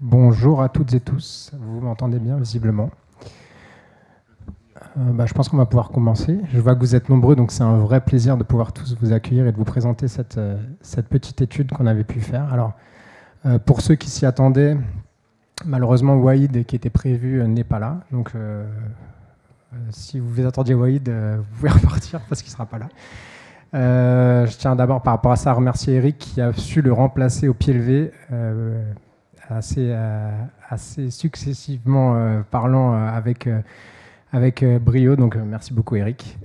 Bonjour à toutes et tous, vous m'entendez bien visiblement. Je pense qu'on va pouvoir commencer. Je vois que vous êtes nombreux, donc c'est un vrai plaisir de pouvoir tous vous accueillir et de vous présenter cette petite étude qu'on avait pu faire. Alors, pour ceux qui s'y attendaient, malheureusement, Waïd, qui était prévu, n'est pas là. Donc, si vous attendiez Waïd, vous pouvez repartir parce qu'il ne sera pas là. Je tiens d'abord, par rapport à ça, à remercier Eric qui a su le remplacer au pied levé. Assez successivement parlant avec brio. Donc, merci beaucoup, Eric.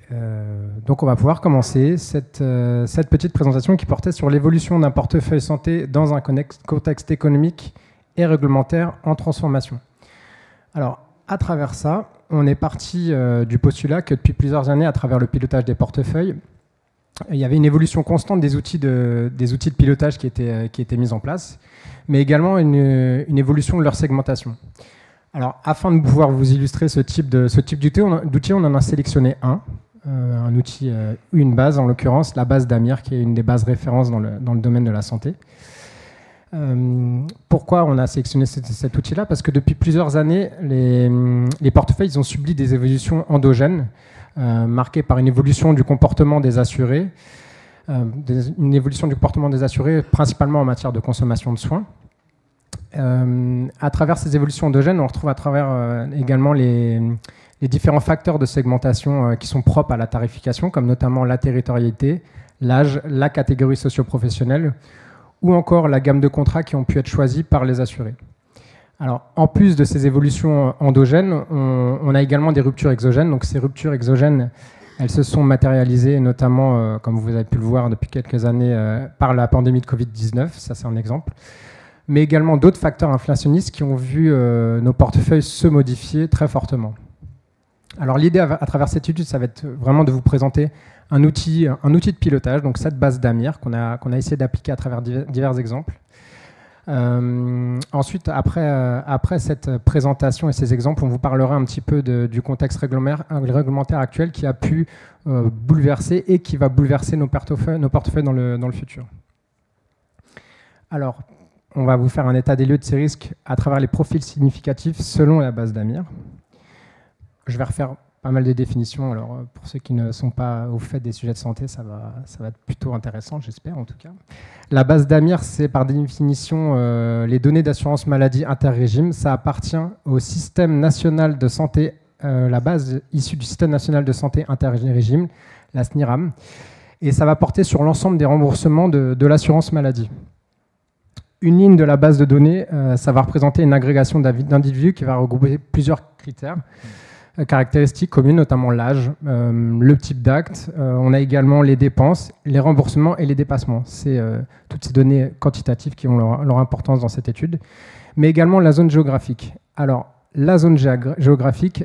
Donc, on va pouvoir commencer cette petite présentation qui portait sur l'évolution d'un portefeuille santé dans un contexte économique et réglementaire en transformation. Alors, à travers ça, on est parti du postulat que depuis plusieurs années, à travers le pilotage des portefeuilles, il y avait une évolution constante des outils de pilotage qui étaient mis en place, mais également une évolution de leur segmentation. Alors, afin de pouvoir vous illustrer ce type d'outil, on en a sélectionné un outil ou une base, en l'occurrence la base d'Amir, qui est une des bases références dans le domaine de la santé. Pourquoi on a sélectionné cet outil-là? Parce que depuis plusieurs années, les portefeuilles ils ont subi des évolutions endogènes, marquées par une évolution du comportement des assurés, principalement en matière de consommation de soins. À travers ces évolutions endogènes, on retrouve à travers également les différents facteurs de segmentation qui sont propres à la tarification, comme notamment la territorialité, l'âge, la catégorie socio-professionnelle, ou encore la gamme de contrats qui ont pu être choisis par les assurés. Alors, en plus de ces évolutions endogènes, on a également des ruptures exogènes. Donc, ces ruptures exogènes, elles se sont matérialisées notamment, comme vous avez pu le voir depuis quelques années, par la pandémie de Covid-19, ça c'est un exemple, mais également d'autres facteurs inflationnistes qui ont vu nos portefeuilles se modifier très fortement. Alors, l'idée à travers cette étude, ça va être vraiment de vous présenter un outil de pilotage, donc cette base d'Amir qu'on a essayé d'appliquer à travers divers exemples. Ensuite, après cette présentation et ces exemples, on vous parlera un petit peu du contexte réglementaire actuel qui a pu bouleverser et qui va bouleverser nos portefeuilles dans le futur. Alors, on va vous faire un état des lieux de ces risques à travers les profils significatifs selon la base d'Amir. Je vais refaire pas mal de définitions. Alors, pour ceux qui ne sont pas au fait des sujets de santé, ça va être plutôt intéressant, j'espère en tout cas. La base d'Amir, c'est par définition les données d'assurance maladie interrégime. Ça appartient au système national de santé, la base issue du système national de santé interrégime, la SNIRAM. Et ça va porter sur l'ensemble des remboursements de l'assurance maladie. Une ligne de la base de données, ça va représenter une agrégation d'individus qui va regrouper plusieurs critères. Caractéristiques communes, notamment l'âge, le type d'acte. On a également les dépenses, les remboursements et les dépassements. C'est toutes ces données quantitatives qui ont leur importance dans cette étude. Mais également la zone géographique. Alors, la zone géographique,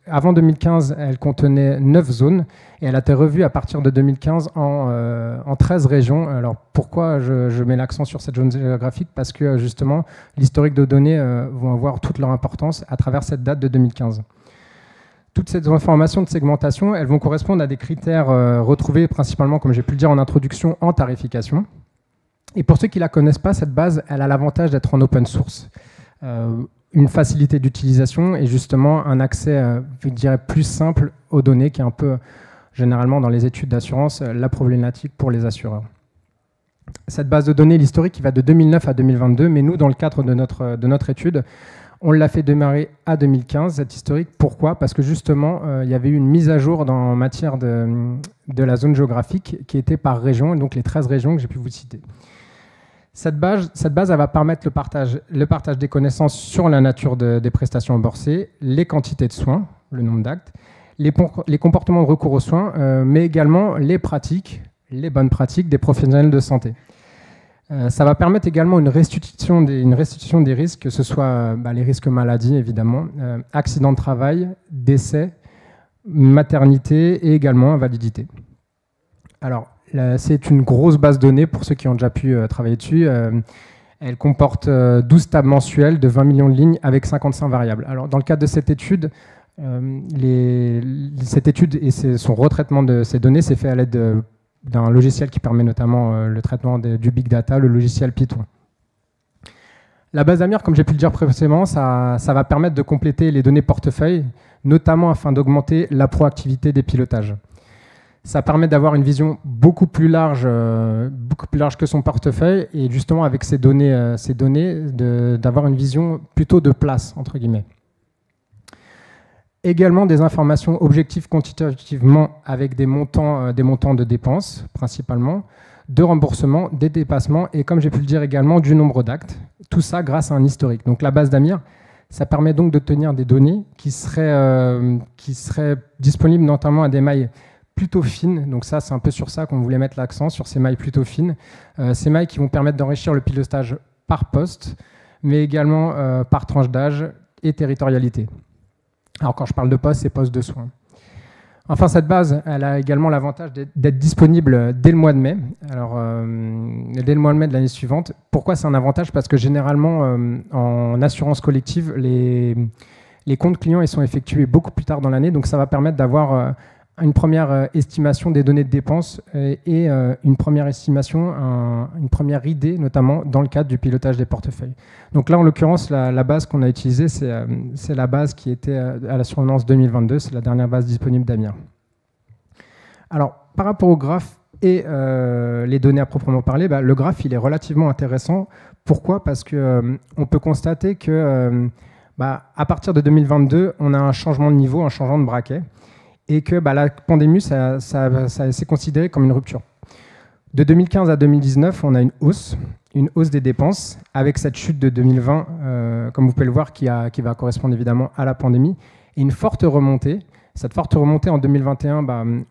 avant 2015, elle contenait 9 zones et elle a été revue à partir de 2015 en 13 régions. Alors, pourquoi je mets l'accent sur cette zone géographique? Parce que, justement, l'historique de données vont avoir toute leur importance à travers cette date de 2015. Toutes ces informations de segmentation, elles vont correspondre à des critères retrouvés principalement, comme j'ai pu le dire en introduction, en tarification. Et pour ceux qui ne la connaissent pas, cette base, elle a l'avantage d'être en open source. Une facilité d'utilisation et justement un accès, je dirais, plus simple aux données, qui est un peu, généralement, dans les études d'assurance, la problématique pour les assureurs. Cette base de données, l'historique, qui va de 2009 à 2022, mais nous, dans le cadre de notre étude, on l'a fait démarrer à 2015, cette historique. Pourquoi? Parce que justement, il y avait eu une mise à jour en matière de la zone géographique qui était par région, et donc les 13 régions que j'ai pu vous citer. Cette base, elle va permettre le partage des connaissances sur la nature des prestations remboursées, les quantités de soins, le nombre d'actes, les comportements de recours aux soins, mais également les bonnes pratiques des professionnels de santé. Ça va permettre également une restitution des risques, que ce soit les risques maladie, évidemment, accidents de travail, décès, maternité et également invalidité. Alors, c'est une grosse base de données pour ceux qui ont déjà pu travailler dessus. Elle comporte 12 tables mensuelles de 20 millions de lignes avec 55 variables. Alors, dans le cadre de cette étude, cette étude et son retraitement de ces données s'est fait à l'aide d'un logiciel qui permet notamment le traitement du big data, le logiciel Python. La base d'Amir, comme j'ai pu le dire précédemment, ça va permettre de compléter les données portefeuille, notamment afin d'augmenter la proactivité des pilotages. Ça permet d'avoir une vision beaucoup plus large que son portefeuille, et justement avec ces données d'avoir une vision plutôt de place, entre guillemets. Également des informations objectives quantitativement avec des montants de dépenses, principalement, de remboursement, des dépassements, et comme j'ai pu le dire également, du nombre d'actes. Tout ça grâce à un historique. Donc la base d'Amir, ça permet donc d'obtenir des données qui seraient disponibles notamment à des mailles plutôt fines. Donc ça, c'est un peu sur ça qu'on voulait mettre l'accent, sur ces mailles plutôt fines. Ces mailles qui vont permettre d'enrichir le pilotage par poste, mais également par tranche d'âge et territorialité. Alors quand je parle de poste, c'est poste de soins. Enfin, cette base, elle a également l'avantage d'être disponible dès le mois de mai. Alors, dès le mois de mai de l'année suivante. Pourquoi c'est un avantage? Parce que généralement, en assurance collective, les comptes clients ils sont effectués beaucoup plus tard dans l'année. Donc, ça va permettre d'avoir une première estimation des données de dépenses et une première estimation, une première idée, notamment dans le cadre du pilotage des portefeuilles. Donc là, en l'occurrence, la base qu'on a utilisée, c'est la base qui était à la survenance 2022. C'est la dernière base disponible d'Amir. Alors, par rapport au graphe et les données à proprement parler, le graphe, il est relativement intéressant. Pourquoi? Parce qu'on peut constater que à partir de 2022, on a un changement de niveau, un changement de braquet, et que la pandémie, ça s'est considéré comme une rupture. De 2015 à 2019, on a une hausse des dépenses, avec cette chute de 2020, comme vous pouvez le voir, qui va correspondre évidemment à la pandémie, et une forte remontée. Cette forte remontée en 2021,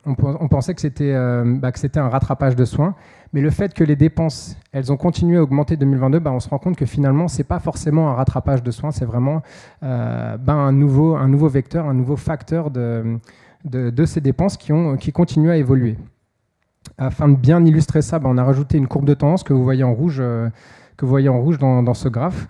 on pensait que c'était un rattrapage de soins, mais le fait que les dépenses, elles ont continué à augmenter en 2022, on se rend compte que finalement, ce n'est pas forcément un rattrapage de soins, c'est vraiment un nouveau vecteur, un nouveau facteur de ces dépenses qui continuent à évoluer. Afin de bien illustrer ça, on a rajouté une courbe de tendance que vous voyez en rouge, dans ce graphe.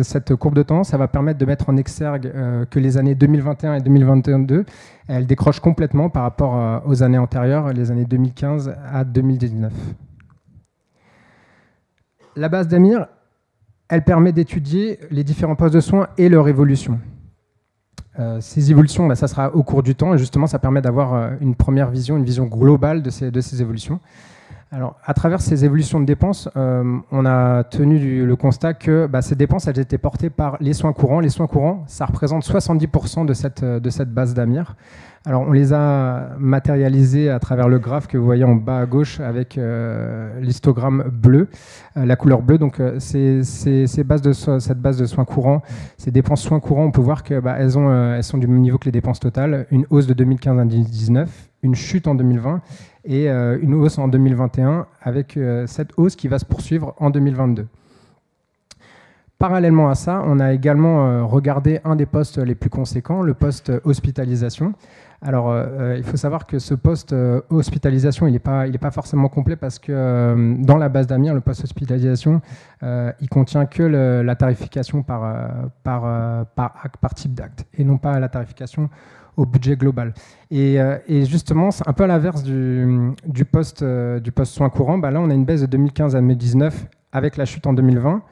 Cette courbe de tendance, ça va permettre de mettre en exergue que les années 2021 et 2022, elles décrochent complètement par rapport aux années antérieures, les années 2015 à 2019. La base d'Amir, elle permet d'étudier les différents postes de soins et leur évolution. Ces évolutions, ça sera au cours du temps, et justement, ça permet d'avoir une première vision, une vision globale de ces évolutions. Alors, à travers ces évolutions de dépenses, on a tenu le constat que ces dépenses, elles étaient portées par les soins courants. Les soins courants, ça représente 70% de cette base d'Amir. Alors, on les a matérialisés à travers le graphe que vous voyez en bas à gauche avec l'histogramme bleu, la couleur bleue. Donc, cette base de soins courants, ces dépenses soins courants, on peut voir qu'elles sont du même niveau que les dépenses totales. Une hausse de 2015 à 2019, une chute en 2020 et une hausse en 2021 avec cette hausse qui va se poursuivre en 2022. Parallèlement à ça, on a également regardé un des postes les plus conséquents, le poste hospitalisation. Alors, il faut savoir que ce poste hospitalisation, il n'est pas forcément complet parce que dans la base d'Amir, le poste hospitalisation, il contient que la tarification par type d'acte et non pas la tarification au budget global. Et justement, c'est un peu à l'inverse du poste soins courants. Là, on a une baisse de 2015 à 2019 avec la chute en 2020,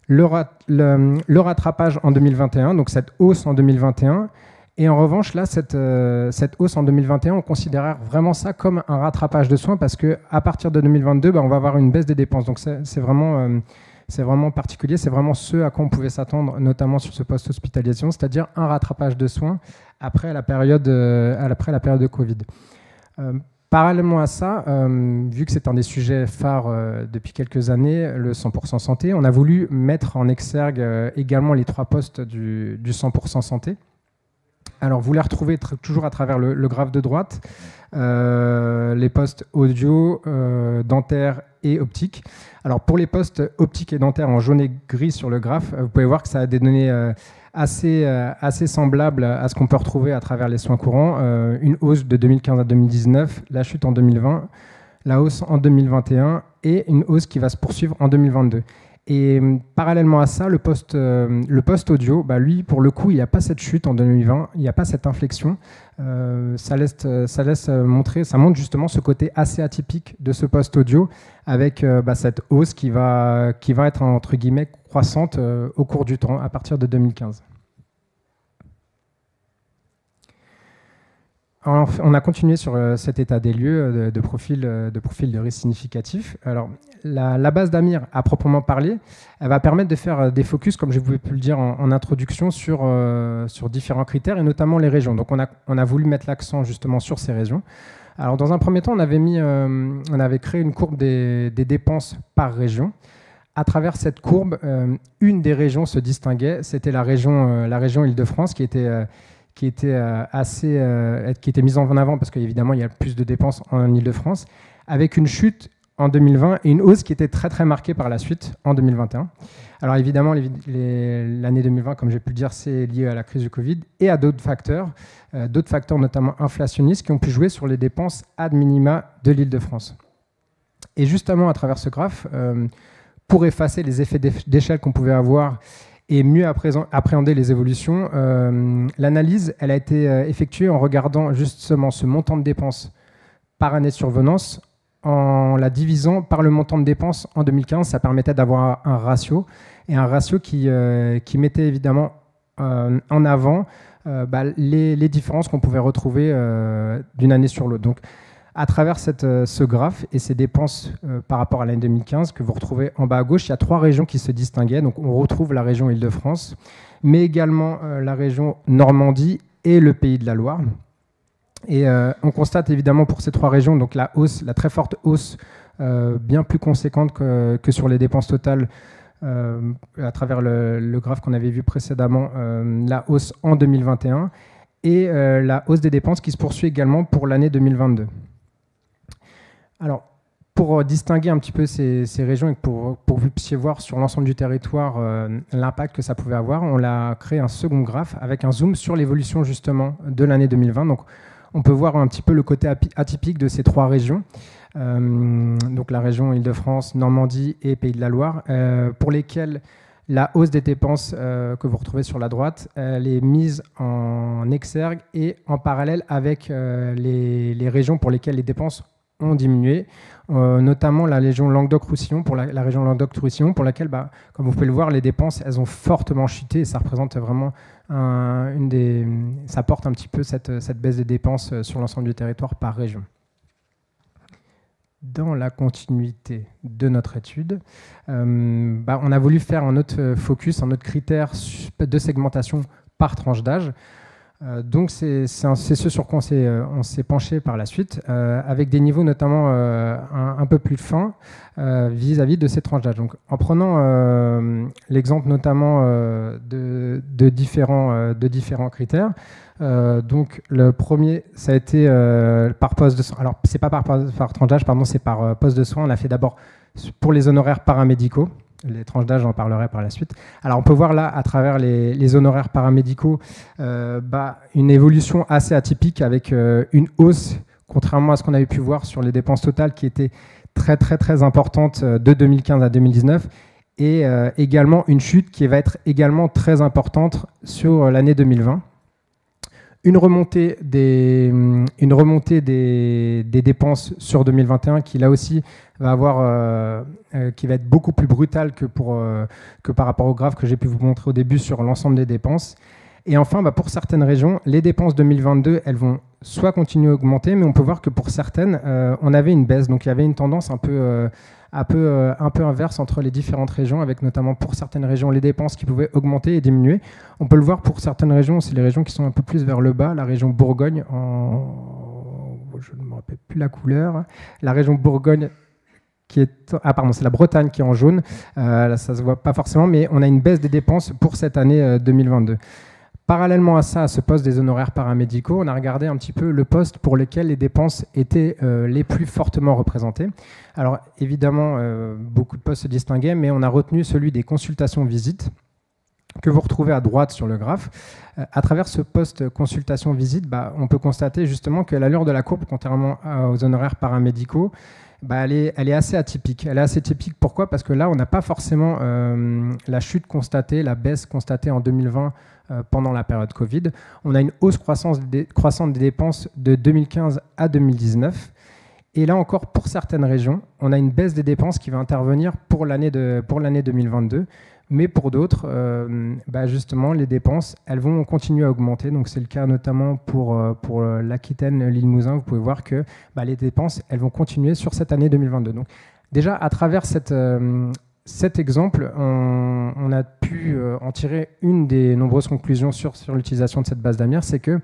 le rattrapage en 2021, donc cette hausse en 2021. Et en revanche, là, cette hausse en 2021, on considère vraiment ça comme un rattrapage de soins parce qu'à partir de 2022, on va avoir une baisse des dépenses. Donc, c'est vraiment particulier. C'est vraiment ce à quoi on pouvait s'attendre, notamment sur ce poste hospitalisation, c'est-à-dire un rattrapage de soins après la période de Covid. Parallèlement à ça, vu que c'est un des sujets phares depuis quelques années, le 100% santé, on a voulu mettre en exergue également les 3 postes du 100% santé. Alors, vous les retrouvez toujours à travers le graphe de droite, les postes audio, dentaire et optique. Alors, pour les postes optique et dentaire en jaune et gris sur le graphe, vous pouvez voir que ça a des données assez semblables à ce qu'on peut retrouver à travers les soins courants. Une hausse de 2015 à 2019, la chute en 2020, la hausse en 2021 et une hausse qui va se poursuivre en 2022. Et parallèlement à ça, le poste audio, bah, lui, pour le coup, il n'y a pas cette chute en 2020, il n'y a pas cette inflexion. Ça laisse montrer, ça montre justement ce côté assez atypique de ce poste audio, avec cette hausse qui va être entre guillemets croissante au cours du temps, à partir de 2015. On a continué sur cet état des lieux de profil de risque significatif. Alors, la base d'Amir, à proprement parler, elle va permettre de faire des focus, comme je vous ai pu le dire en introduction, sur différents critères, et notamment les régions. Donc, on a voulu mettre l'accent justement sur ces régions. Alors, dans un premier temps, on avait créé une courbe des dépenses par région. À travers cette courbe, une des régions se distinguait, c'était la région Île-de-France, qui était mise en avant parce qu'évidemment, il y a plus de dépenses en Île-de-France, avec une chute en 2020 et une hausse qui était très, très marquée par la suite en 2021. Alors évidemment, l'année 2020, comme j'ai pu le dire, c'est lié à la crise du Covid et à d'autres facteurs notamment inflationnistes qui ont pu jouer sur les dépenses ad minima de l'Île-de-France. Et justement, à travers ce graphe, pour effacer les effets d'échelle qu'on pouvait avoir et mieux appréhender les évolutions, l'analyse elle a été effectuée en regardant justement ce montant de dépenses par année de survenance, en la divisant par le montant de dépenses en 2015. Ça permettait d'avoir un ratio, et un ratio qui mettait évidemment en avant les différences qu'on pouvait retrouver d'une année sur l'autre. Donc, à travers ce graphe et ces dépenses par rapport à l'année 2015 que vous retrouvez en bas à gauche, il y a 3 régions qui se distinguaient. Donc on retrouve la région Île-de-France, mais également la région Normandie et le Pays de la Loire. Et on constate évidemment pour ces 3 régions donc la très forte hausse bien plus conséquente que sur les dépenses totales à travers le graphe qu'on avait vu précédemment, la hausse en 2021 et la hausse des dépenses qui se poursuit également pour l'année 2022. Alors, pour distinguer un petit peu ces régions et pour que vous puissiez voir sur l'ensemble du territoire l'impact que ça pouvait avoir, on a créé un second graphe avec un zoom sur l'évolution justement de l'année 2020. Donc, on peut voir un petit peu le côté atypique de ces 3 régions. Donc, la région Île-de-France, Normandie et Pays de la Loire, pour lesquelles la hausse des dépenses que vous retrouvez sur la droite, elle est mise en exergue et en parallèle avec les régions pour lesquelles les dépenses ont diminué, notamment la région Languedoc-Roussillon, pour la région Languedoc-Roussillon, pour laquelle, comme vous pouvez le voir, les dépenses, elles ont fortement chuté et ça représente vraiment ça porte un petit peu cette baisse des dépenses sur l'ensemble du territoire par région. Dans la continuité de notre étude, on a voulu faire un autre focus, un autre critère de segmentation par tranche d'âge. Donc c'est ce sur quoi on s'est penché par la suite, avec des niveaux notamment un peu plus fins vis-à-vis de ces tranches d'âge. Donc en prenant l'exemple notamment de différents critères. Donc le premier, ça a été par poste de soins. Alors c'est pas par tranche d'âge, pardon, c'est par poste de soins. On a fait d'abord pour les honoraires paramédicaux. Les tranches d'âge, j'en parlerai par la suite. Alors, on peut voir là, à travers les honoraires paramédicaux, une évolution assez atypique avec une hausse, contrairement à ce qu'on avait pu voir sur les dépenses totales qui étaient très, très, très importantes de 2015 à 2019, et également une chute qui va être également très importante sur l'année 2020. Une remontée des dépenses sur 2021 qui, là aussi, qui va être beaucoup plus brutale que par rapport au graphe que j'ai pu vous montrer au début sur l'ensemble des dépenses. Et enfin, pour certaines régions, les dépenses 2022, elles vont soit continuer à augmenter, mais on peut voir que pour certaines, on avait une baisse. Donc il y avait une tendance un peu inverse entre les différentes régions, avec notamment pour certaines régions les dépenses qui pouvaient augmenter et diminuer. On peut le voir pour certaines régions, c'est les régions qui sont un peu plus vers le bas, la région Bourgogne, je ne me rappelle plus la couleur, la région Bourgogne c'est la Bretagne qui est en jaune, là, ça ne se voit pas forcément, mais on a une baisse des dépenses pour cette année 2022. Parallèlement à ça, à ce poste des honoraires paramédicaux, on a regardé un petit peu le poste pour lequel les dépenses étaient les plus fortement représentées. Alors évidemment, beaucoup de postes se distinguaient, mais on a retenu celui des consultations visites que vous retrouvez à droite sur le graphe. À travers ce poste consultation visite, on peut constater justement que l'allure de la courbe, contrairement aux honoraires paramédicaux, elle est assez atypique. Elle est assez typique, pourquoi? Parce que là, on n'a pas forcément la chute constatée, la baisse constatée en 2020 pendant la période Covid. On a une hausse croissante des dépenses de 2015 à 2019. Et là encore, pour certaines régions, on a une baisse des dépenses qui va intervenir pour l'année 2022. Mais pour d'autres, justement, les dépenses, elles vont continuer à augmenter. Donc, c'est le cas notamment pour l'Aquitaine, l'Île-Mouzin. Vous pouvez voir que les dépenses, elles vont continuer sur cette année 2022. Donc, déjà, à travers cet exemple, on a pu en tirer une des nombreuses conclusions sur l'utilisation de cette base d'Amir, c'est que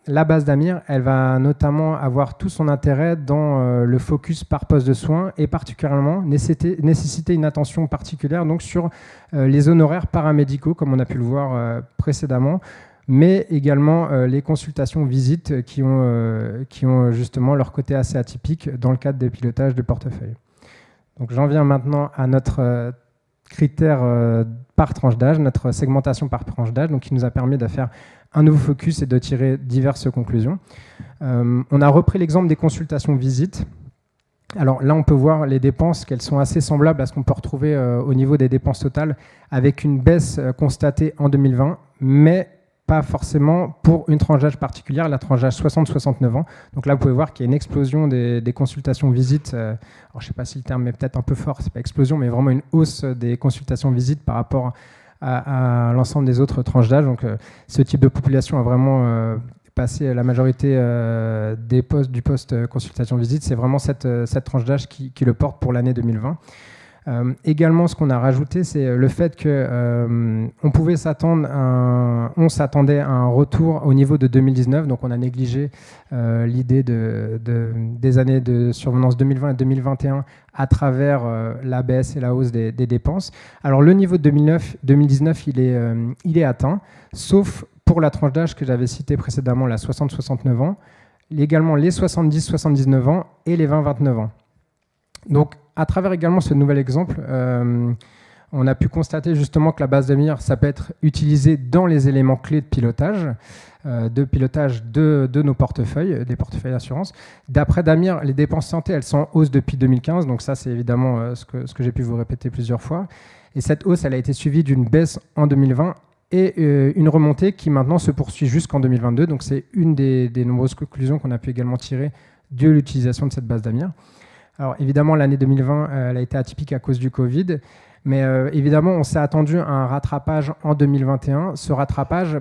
la base d'Amir, elle va notamment avoir tout son intérêt dans le focus par poste de soins et particulièrement nécessiter une attention particulière donc sur les honoraires paramédicaux, comme on a pu le voir précédemment, mais également les consultations visites qui ont justement leur côté assez atypique dans le cadre des pilotages de portefeuille. Donc j'en viens maintenant à notre critère par tranche d'âge, notre segmentation par tranche d'âge, donc qui nous a permis de faire un nouveau focus et de tirer diverses conclusions. On a repris l'exemple des consultations visites. Alors là, on peut voir les dépenses, qu'elles sont assez semblables à ce qu'on peut retrouver au niveau des dépenses totales, avec une baisse constatée en 2020, mais pas forcément pour une tranche d'âge particulière, la tranche d'âge 60-69 ans. Donc là, vous pouvez voir qu'il y a une explosion des consultations visites. Alors, je ne sais pas si le terme est peut-être un peu fort, ce n'est pas explosion, mais vraiment une hausse des consultations visites par rapport à l'ensemble des autres tranches d'âge. Donc, ce type de population a vraiment passé la majorité du poste consultation visite. C'est vraiment cette tranche d'âge qui le porte pour l'année 2020. Également, ce qu'on a rajouté, c'est le fait qu'on s'attendait à un retour au niveau de 2019. Donc, on a négligé l'idée des années de survenance 2020 et 2021 à travers la baisse et la hausse des dépenses. Alors, le niveau de 2019, il est atteint, sauf pour la tranche d'âge que j'avais citée précédemment, la 60-69 ans, également les 70-79 ans et les 20-29 ans. Donc, à travers également ce nouvel exemple, on a pu constater justement que la base d'Amir, ça peut être utilisé dans les éléments clés de pilotage de nos portefeuilles, des portefeuilles d'assurance. D'après Damir, les dépenses santé, elles sont en hausse depuis 2015, donc ça c'est évidemment ce que j'ai pu vous répéter plusieurs fois. Et cette hausse, elle a été suivie d'une baisse en 2020 et une remontée qui maintenant se poursuit jusqu'en 2022. Donc c'est une des nombreuses conclusions qu'on a pu également tirer de l'utilisation de cette base d'Amir. Alors évidemment, l'année 2020, elle a été atypique à cause du Covid, mais évidemment, on s'est attendu à un rattrapage en 2021. Ce rattrapage,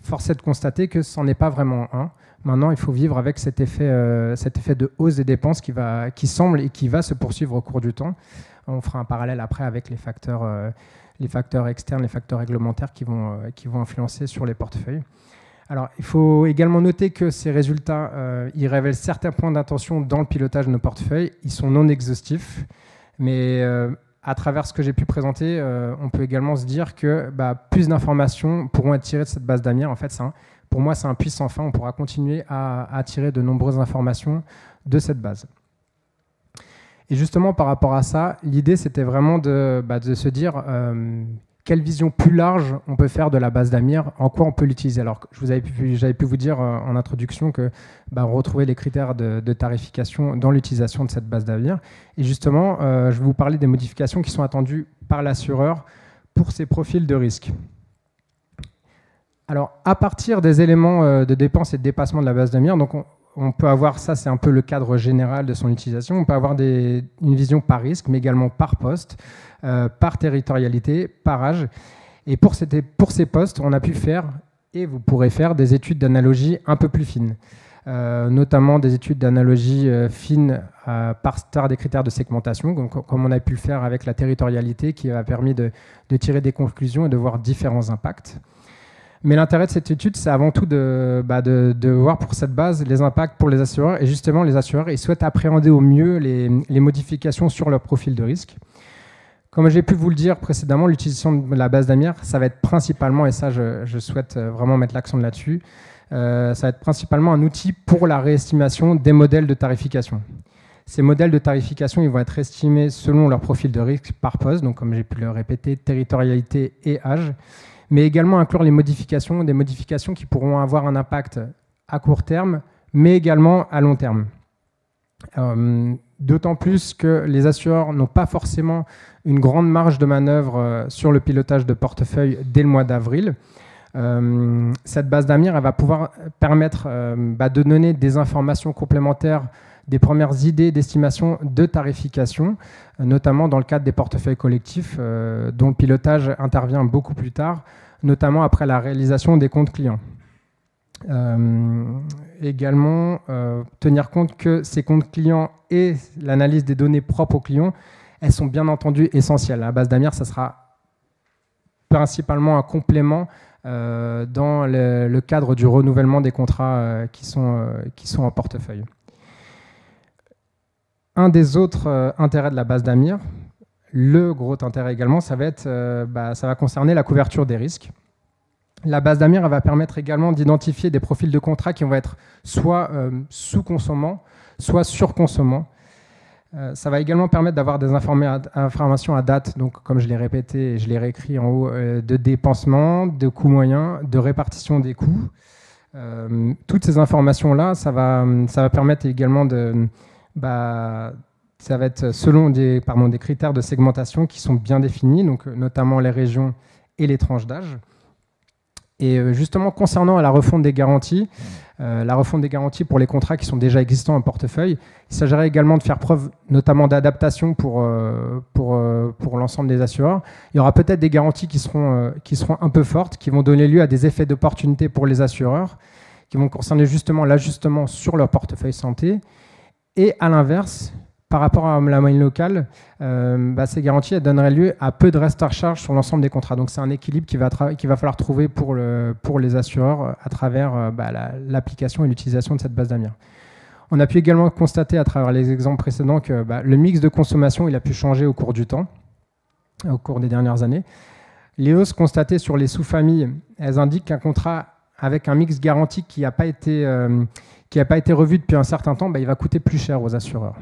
force est de constater que ce n'en est pas vraiment un. Maintenant, il faut vivre avec cet effet de hausse des dépenses qui semble et qui va se poursuivre au cours du temps. On fera un parallèle après avec les facteurs externes, les facteurs réglementaires qui vont influencer sur les portefeuilles. Alors, il faut également noter que ces résultats, ils révèlent certains points d'attention dans le pilotage de nos portefeuilles. Ils sont non exhaustifs, mais à travers ce que j'ai pu présenter, on peut également se dire que plus d'informations pourront être tirées de cette base d'Amir. En fait, pour moi, c'est un puits sans fin. On pourra continuer à tirer de nombreuses informations de cette base. Et justement, par rapport à ça, l'idée, c'était vraiment de se dire quelle vision plus large on peut faire de la base d'Amir, en quoi on peut l'utiliser. Alors, j'avais pu vous dire en introduction que on retrouvait les critères de tarification dans l'utilisation de cette base d'Amir. Et justement, je vais vous parler des modifications qui sont attendues par l'assureur pour ces profils de risque. Alors, à partir des éléments de dépenses et de dépassement de la base d'Amir, donc on peut avoir, ça c'est un peu le cadre général de son utilisation, on peut avoir une vision par risque, mais également par poste, par territorialité, par âge. Et pour ces postes, on a pu faire, et vous pourrez faire, des études d'analogie un peu plus fines, notamment des études d'analogie fines par des critères de segmentation, comme on a pu le faire avec la territorialité, qui a permis de tirer des conclusions et de voir différents impacts. Mais l'intérêt de cette étude, c'est avant tout de voir pour cette base les impacts pour les assureurs. Et justement, les assureurs, ils souhaitent appréhender au mieux les modifications sur leur profil de risque. Comme j'ai pu vous le dire précédemment, l'utilisation de la base d'Amir, ça va être principalement, et ça je souhaite vraiment mettre l'accent là-dessus, ça va être principalement un outil pour la réestimation des modèles de tarification. Ces modèles de tarification, ils vont être estimés selon leur profil de risque par poste, donc comme j'ai pu le répéter, territorialité et âge, mais également inclure des modifications qui pourront avoir un impact à court terme, mais également à long terme. D'autant plus que les assureurs n'ont pas forcément une grande marge de manœuvre sur le pilotage de portefeuille dès le mois d'avril. Cette base d'AMIR elle va pouvoir permettre de donner des informations complémentaires, des premières idées d'estimation de tarification, notamment dans le cadre des portefeuilles collectifs, dont le pilotage intervient beaucoup plus tard, notamment après la réalisation des comptes clients. Également, tenir compte que ces comptes clients et l'analyse des données propres aux clients, elles sont bien entendu essentielles. La base d'AMIR, ça sera principalement un complément dans le cadre du renouvellement des contrats qui sont en portefeuille. Un des autres intérêts de la base d'AMIR, le gros intérêt également, ça va concerner la couverture des risques. La base d'AMIR va permettre également d'identifier des profils de contrats qui vont être soit sous-consommants, soit surconsommants. Ça va également permettre d'avoir des informations à date, donc comme je l'ai répété et je l'ai réécrit en haut, de dépensement, de coûts moyens, de répartition des coûts. Toutes ces informations-là, ça va permettre également de... ça va être selon des critères de segmentation qui sont bien définis, donc notamment les régions et les tranches d'âge. Et justement, concernant la refonte des garanties pour les contrats qui sont déjà existants en portefeuille, il s'agirait également de faire preuve notamment d'adaptation pour l'ensemble des assureurs. Il y aura peut-être des garanties qui seront un peu fortes, qui vont donner lieu à des effets d'opportunité pour les assureurs, qui vont concerner justement l'ajustement sur leur portefeuille santé. Et à l'inverse, par rapport à la moyenne locale, ces garanties elles donneraient lieu à peu de reste à charge sur l'ensemble des contrats. Donc c'est un équilibre qu'il va falloir trouver pour les assureurs à travers l'application et l'utilisation de cette base d'AMIR. On a pu également constater à travers les exemples précédents que le mix de consommation il a pu changer au cours du temps, au cours des dernières années. Les hausses constatées sur les sous-familles, elles indiquent qu'un contrat avec un mix garanti qui n'a pas été revu depuis un certain temps, il va coûter plus cher aux assureurs.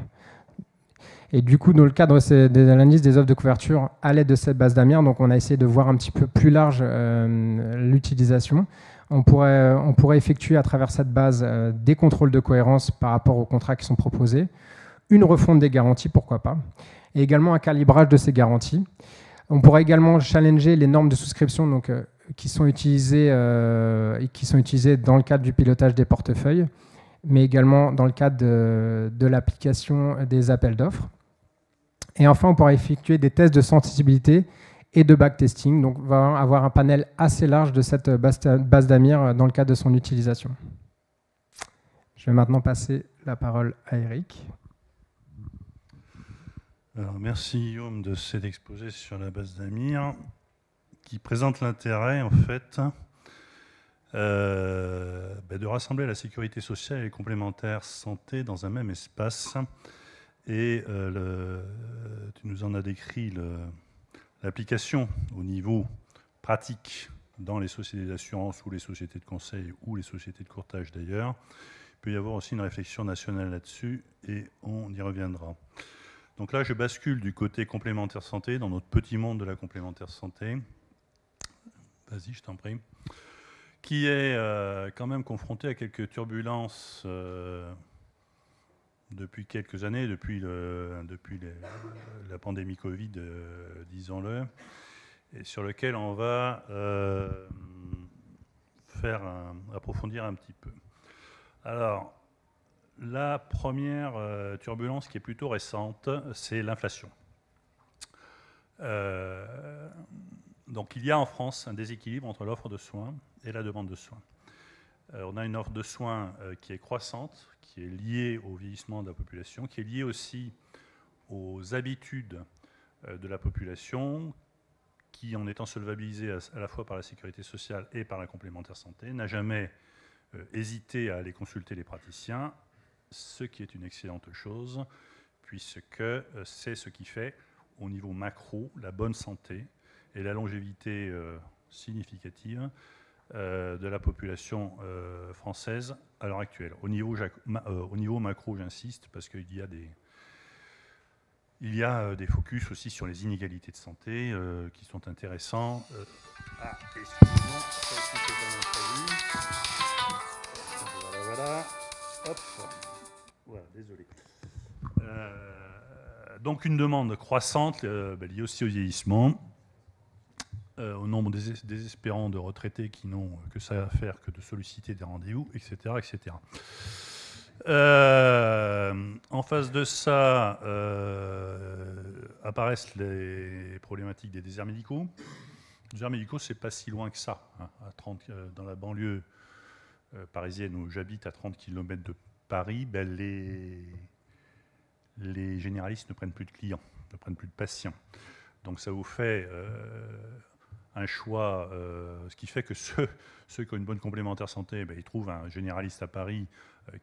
Et du coup, dans le cadre de l'analyse des offres de couverture à l'aide de cette base d'AMIR, donc on a essayé de voir un petit peu plus large l'utilisation. On pourrait effectuer à travers cette base des contrôles de cohérence par rapport aux contrats qui sont proposés, une refonte des garanties, pourquoi pas, et également un calibrage de ces garanties. On pourrait également challenger les normes de souscription donc, qui sont utilisées dans le cadre du pilotage des portefeuilles, mais également dans le cadre de l'application des appels d'offres. Et enfin, on pourra effectuer des tests de sensibilité et de backtesting. Donc, on va avoir un panel assez large de cette base d'AMIR dans le cadre de son utilisation. Je vais maintenant passer la parole à Eric. Alors, merci Guillaume de cet exposé sur la base d'AMIR qui présente l'intérêt, en fait, de rassembler la sécurité sociale et les complémentaires santé dans un même espace. Et tu nous en as décrit l'application au niveau pratique dans les sociétés d'assurance ou les sociétés de conseil ou les sociétés de courtage d'ailleurs. Il peut y avoir aussi une réflexion nationale là-dessus et on y reviendra. Donc là, je bascule du côté complémentaire santé dans notre petit monde de la complémentaire santé. Vas-y, je t'en prie. Qui est quand même confronté à quelques turbulences depuis quelques années, depuis la pandémie Covid, disons-le, et sur lequel on va approfondir un petit peu. Alors, la première turbulence qui est plutôt récente, c'est l'inflation. Donc, il y a en France un déséquilibre entre l'offre de soins et la demande de soins. On a une offre de soins qui est croissante, qui est liée au vieillissement de la population, qui est liée aussi aux habitudes de la population, qui, en étant solvabilisée à la fois par la sécurité sociale et par la complémentaire santé, n'a jamais hésité à aller consulter les praticiens, ce qui est une excellente chose, puisque c'est ce qui fait, au niveau macro, la bonne santé et la longévité significative de la population française à l'heure actuelle. Au niveau macro, j'insiste, parce qu'il y a des focus aussi sur les inégalités de santé qui sont intéressants. Excusez-moi, ça aussi c'est pas prévu. Voilà. Hop. Voilà, désolé. Donc une demande croissante liée aussi au vieillissement, au nombre désespérant de retraités qui n'ont que ça à faire que de solliciter des rendez-vous, etc. etc. En face de ça, apparaissent les problématiques des déserts médicaux. Les déserts médicaux, c'est pas si loin que ça. Hein, dans la banlieue parisienne où j'habite, à 30 km de Paris, ben les généralistes ne prennent plus de clients, ne prennent plus de patients. Donc ça vous fait un choix, ce qui fait que ceux qui ont une bonne complémentaire santé, ben, ils trouvent un généraliste à Paris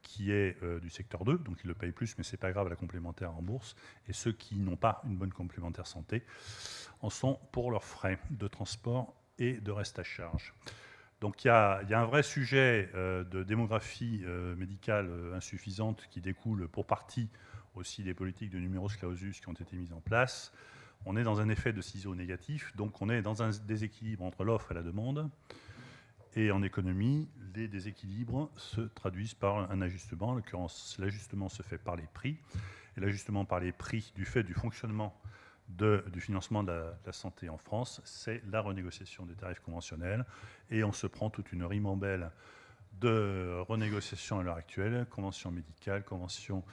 qui est du secteur 2, donc ils le payent plus, mais c'est pas grave, la complémentaire en bourse. Et ceux qui n'ont pas une bonne complémentaire santé en sont pour leurs frais de transport et de reste à charge. Donc il y a un vrai sujet de démographie médicale insuffisante qui découle pour partie aussi des politiques de numerus clausus qui ont été mises en place. On est dans un effet de ciseau négatif, donc on est dans un déséquilibre entre l'offre et la demande. Et en économie, les déséquilibres se traduisent par un ajustement. En l'occurrence, l'ajustement se fait par les prix. Et l'ajustement par les prix, du fait du fonctionnement du financement de la santé en France, c'est la renégociation des tarifs conventionnels. Et on se prend toute une ribambelle de renégociations à l'heure actuelle, convention médicale, convention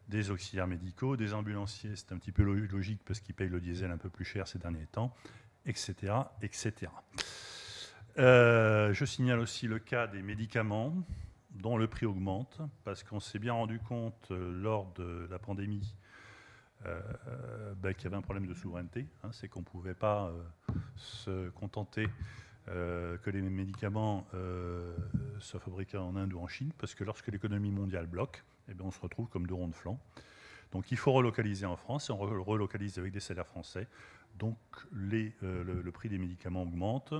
des auxiliaires médicaux, des ambulanciers, c'est un petit peu logique parce qu'ils payent le diesel un peu plus cher ces derniers temps, etc. etc. Je signale aussi le cas des médicaments dont le prix augmente parce qu'on s'est bien rendu compte lors de la pandémie qu'il y avait un problème de souveraineté. Hein, c'est qu'on ne pouvait pas se contenter que les médicaments soient fabriqués en Inde ou en Chine, parce que lorsque l'économie mondiale bloque, eh bien, on se retrouve comme deux ronds de flanc. Donc il faut relocaliser en France, et on relocalise avec des salaires français. Donc le prix des médicaments augmente.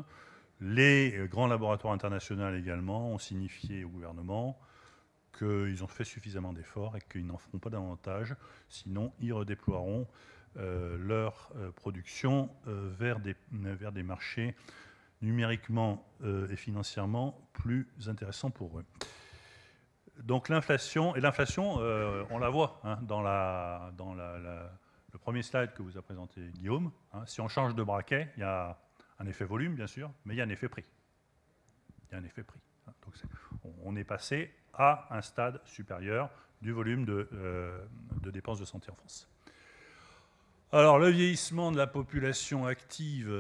Les grands laboratoires internationaux également ont signifié au gouvernement qu'ils ont fait suffisamment d'efforts et qu'ils n'en feront pas davantage, sinon ils redéploieront leur production vers des marchés numériquement et financièrement plus intéressants pour eux. Donc l'inflation, on la voit hein, dans le premier slide que vous a présenté Guillaume. Hein, si on change de braquet, il y a un effet volume, bien sûr, mais il y a un effet prix. Il y a un effet prix. Donc on est passé à un stade supérieur du volume de dépenses de santé en France. Alors, le vieillissement de la population active,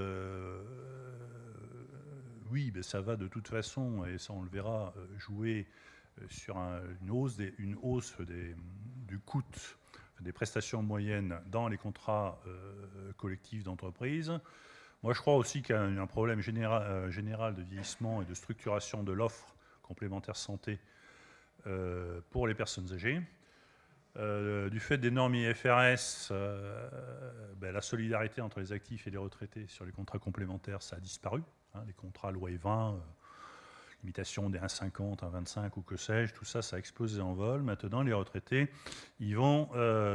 oui, ben ça va de toute façon, et ça on le verra, jouer sur une hausse du coût des prestations moyennes dans les contrats collectifs d'entreprise. Moi, je crois aussi qu'il y a un problème général de vieillissement et de structuration de l'offre complémentaire santé pour les personnes âgées. Du fait des normes IFRS, la solidarité entre les actifs et les retraités sur les contrats complémentaires, ça a disparu. Hein, les contrats loi E20, limitation des 1,50, 1,25 ou que sais-je, tout ça, ça a explosé en vol. Maintenant, les retraités, ils vont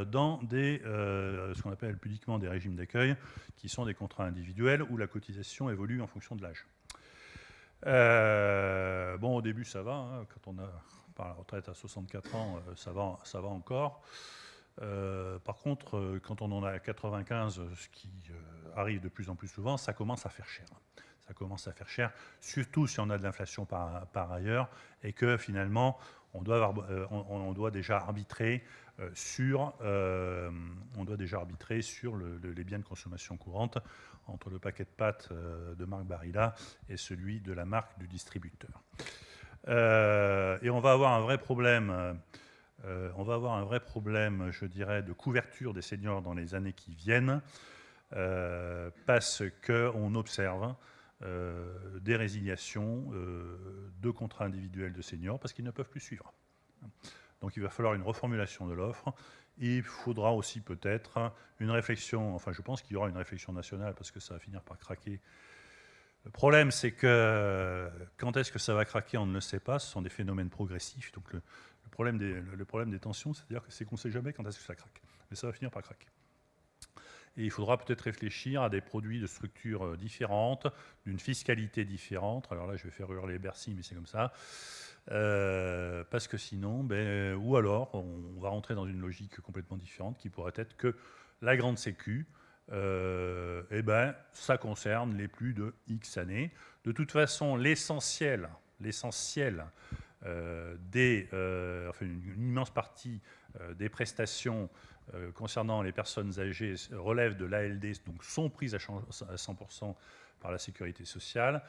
dans ce qu'on appelle pudiquement des régimes d'accueil, qui sont des contrats individuels où la cotisation évolue en fonction de l'âge. Bon, au début, ça va. Hein, quand on a la retraite à 64 ans, ça va encore. Par contre, quand on en a 95, ce qui arrive de plus en plus souvent, ça commence à faire cher. Ça commence à faire cher, surtout si on a de l'inflation par ailleurs, et que finalement, on doit déjà arbitrer sur les biens de consommation courante entre le paquet de pâtes de marque Barilla et celui de la marque du distributeur. Et on va avoir un vrai problème, je dirais, de couverture des seniors dans les années qui viennent, parce qu'on observe des résiliations de contrats individuels de seniors parce qu'ils ne peuvent plus suivre. Donc il va falloir une reformulation de l'offre. Il faudra aussi peut-être une réflexion, enfin je pense qu'il y aura une réflexion nationale parce que ça va finir par craquer. Le problème, c'est que quand est-ce que ça va craquer, on ne le sait pas. Ce sont des phénomènes progressifs. Donc le problème des tensions, c'est-à-dire que c'est qu'on ne sait jamais quand est-ce que ça craque. Mais ça va finir par craquer. Et il faudra peut-être réfléchir à des produits de structure différentes, d'une fiscalité différente. Alors là, je vais faire hurler Bercy, mais c'est comme ça. Parce que sinon, ou alors, on va rentrer dans une logique complètement différente qui pourrait être que la grande sécu, ça concerne les plus de X années. De toute façon, l'essentiel une immense partie des prestations concernant les personnes âgées relèvent de l'ALD, donc sont prises à 100% par la sécurité sociale.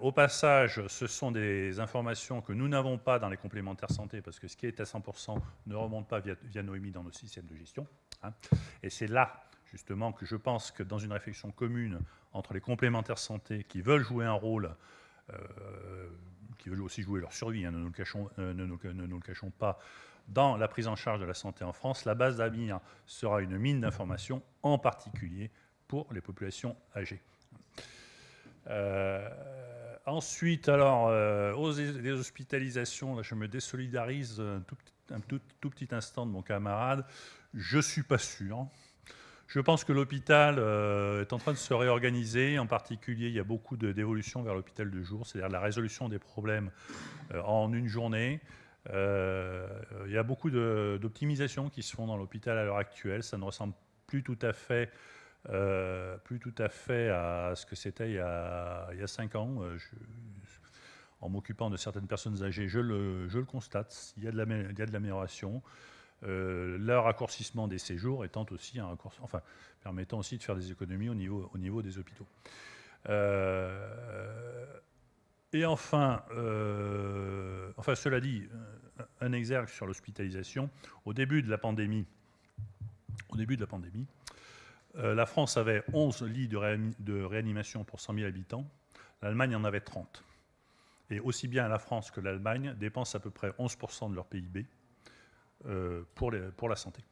Au passage, ce sont des informations que nous n'avons pas dans les complémentaires santé, parce que ce qui est à 100% ne remonte pas via Noémie dans nos systèmes de gestion. Hein. Et c'est là, justement, que je pense que dans une réflexion commune entre les complémentaires santé qui veulent jouer un rôle, qui veulent aussi jouer leur survie, hein, ne nous le cachons pas, dans la prise en charge de la santé en France, la base d'AMIR sera une mine d'informations, en particulier pour les populations âgées. Ensuite, alors, les hospitalisations, là, je me désolidarise un tout petit instant de mon camarade. Je ne suis pas sûr. Je pense que l'hôpital est en train de se réorganiser. En particulier, il y a beaucoup d'évolutions vers l'hôpital de jour, c'est-à-dire la résolution des problèmes en une journée. Il y a beaucoup d'optimisations qui se font dans l'hôpital à l'heure actuelle. Ça ne ressemble plus tout à fait à ce que c'était il y a 5 ans. En m'occupant de certaines personnes âgées, je le constate. Il y a de l'amélioration. Leur raccourcissement des séjours étant aussi permettant aussi de faire des économies au niveau des hôpitaux. Et enfin, cela dit, un exergue sur l'hospitalisation. Au début de la pandémie, la France avait 11 lits de réanimation pour 100 000 habitants. L'Allemagne en avait 30. Et aussi bien la France que l'Allemagne dépensent à peu près 11% de leur PIB pour la santé.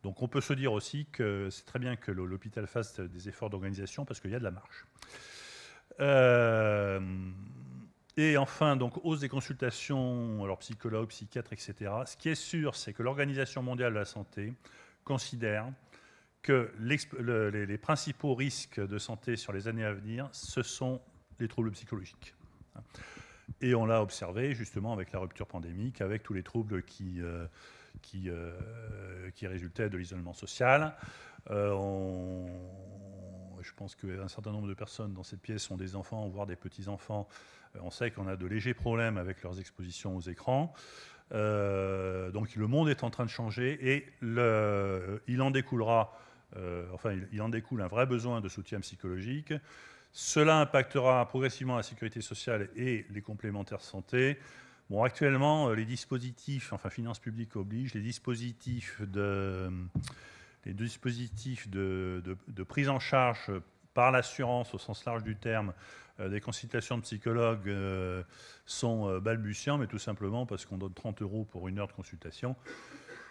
Donc on peut se dire aussi que c'est très bien que l'hôpital fasse des efforts d'organisation parce qu'il y a de la marge. Et enfin, donc, hausse des consultations, alors psychologues, psychiatres, etc. Ce qui est sûr, c'est que l'Organisation mondiale de la santé considère que les principaux risques de santé sur les années à venir, ce sont les troubles psychologiques. Et on l'a observé justement avec la rupture pandémique, avec tous les troubles qui résultaient de l'isolement social. Je pense qu'un certain nombre de personnes dans cette pièce ont des enfants, voire des petits-enfants. On sait qu'on a de légers problèmes avec leurs expositions aux écrans. Donc le monde est en train de changer et il en découle un vrai besoin de soutien psychologique. Cela impactera progressivement la sécurité sociale et les complémentaires santé. Bon, actuellement, les dispositifs, finances publiques obligent, les dispositifs de prise en charge par l'assurance au sens large du terme des consultations de psychologues sont balbutiants, mais tout simplement parce qu'on donne 30 € pour 1 heure de consultation,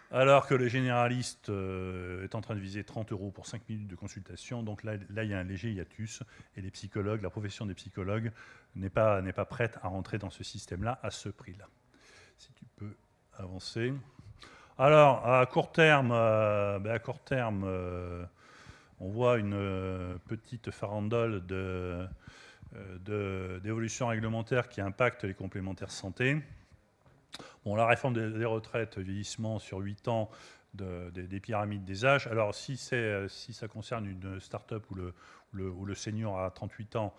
alors que le généraliste est en train de viser 30 € pour 5 minutes de consultation. Donc là, il y a un léger hiatus, et les psychologues, la profession des psychologues n'est pas prête à rentrer dans ce système-là à ce prix-là. Si tu peux avancer. Alors, à court terme, on voit une petite farandole d'évolution réglementaire qui impacte les complémentaires santé. Bon, la réforme des retraites, vieillissement sur 8 ans des pyramides des âges. Alors, si ça concerne une start-up où le senior a 38 ans,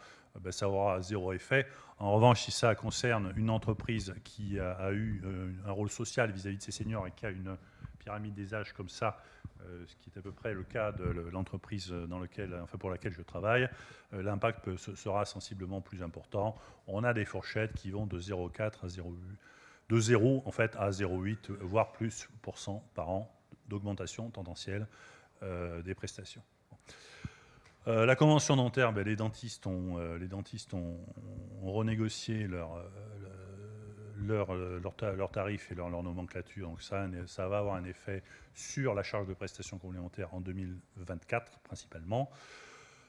ça aura 0 effet. En revanche, si ça concerne une entreprise qui a eu un rôle social vis-à-vis de ses seniors et qui a une pyramide des âges comme ça, ce qui est à peu près le cas de l'entreprise pour laquelle je travaille, l'impact sera sensiblement plus important. On a des fourchettes qui vont de 0,4 à 0,8, de 0 en fait à 0,8 voire plus % par an d'augmentation tendancielle des prestations. La convention dentaire, les dentistes ont renégocié leurs tarifs et leur nomenclature. Donc ça va avoir un effet sur la charge de prestations complémentaires en 2024 principalement.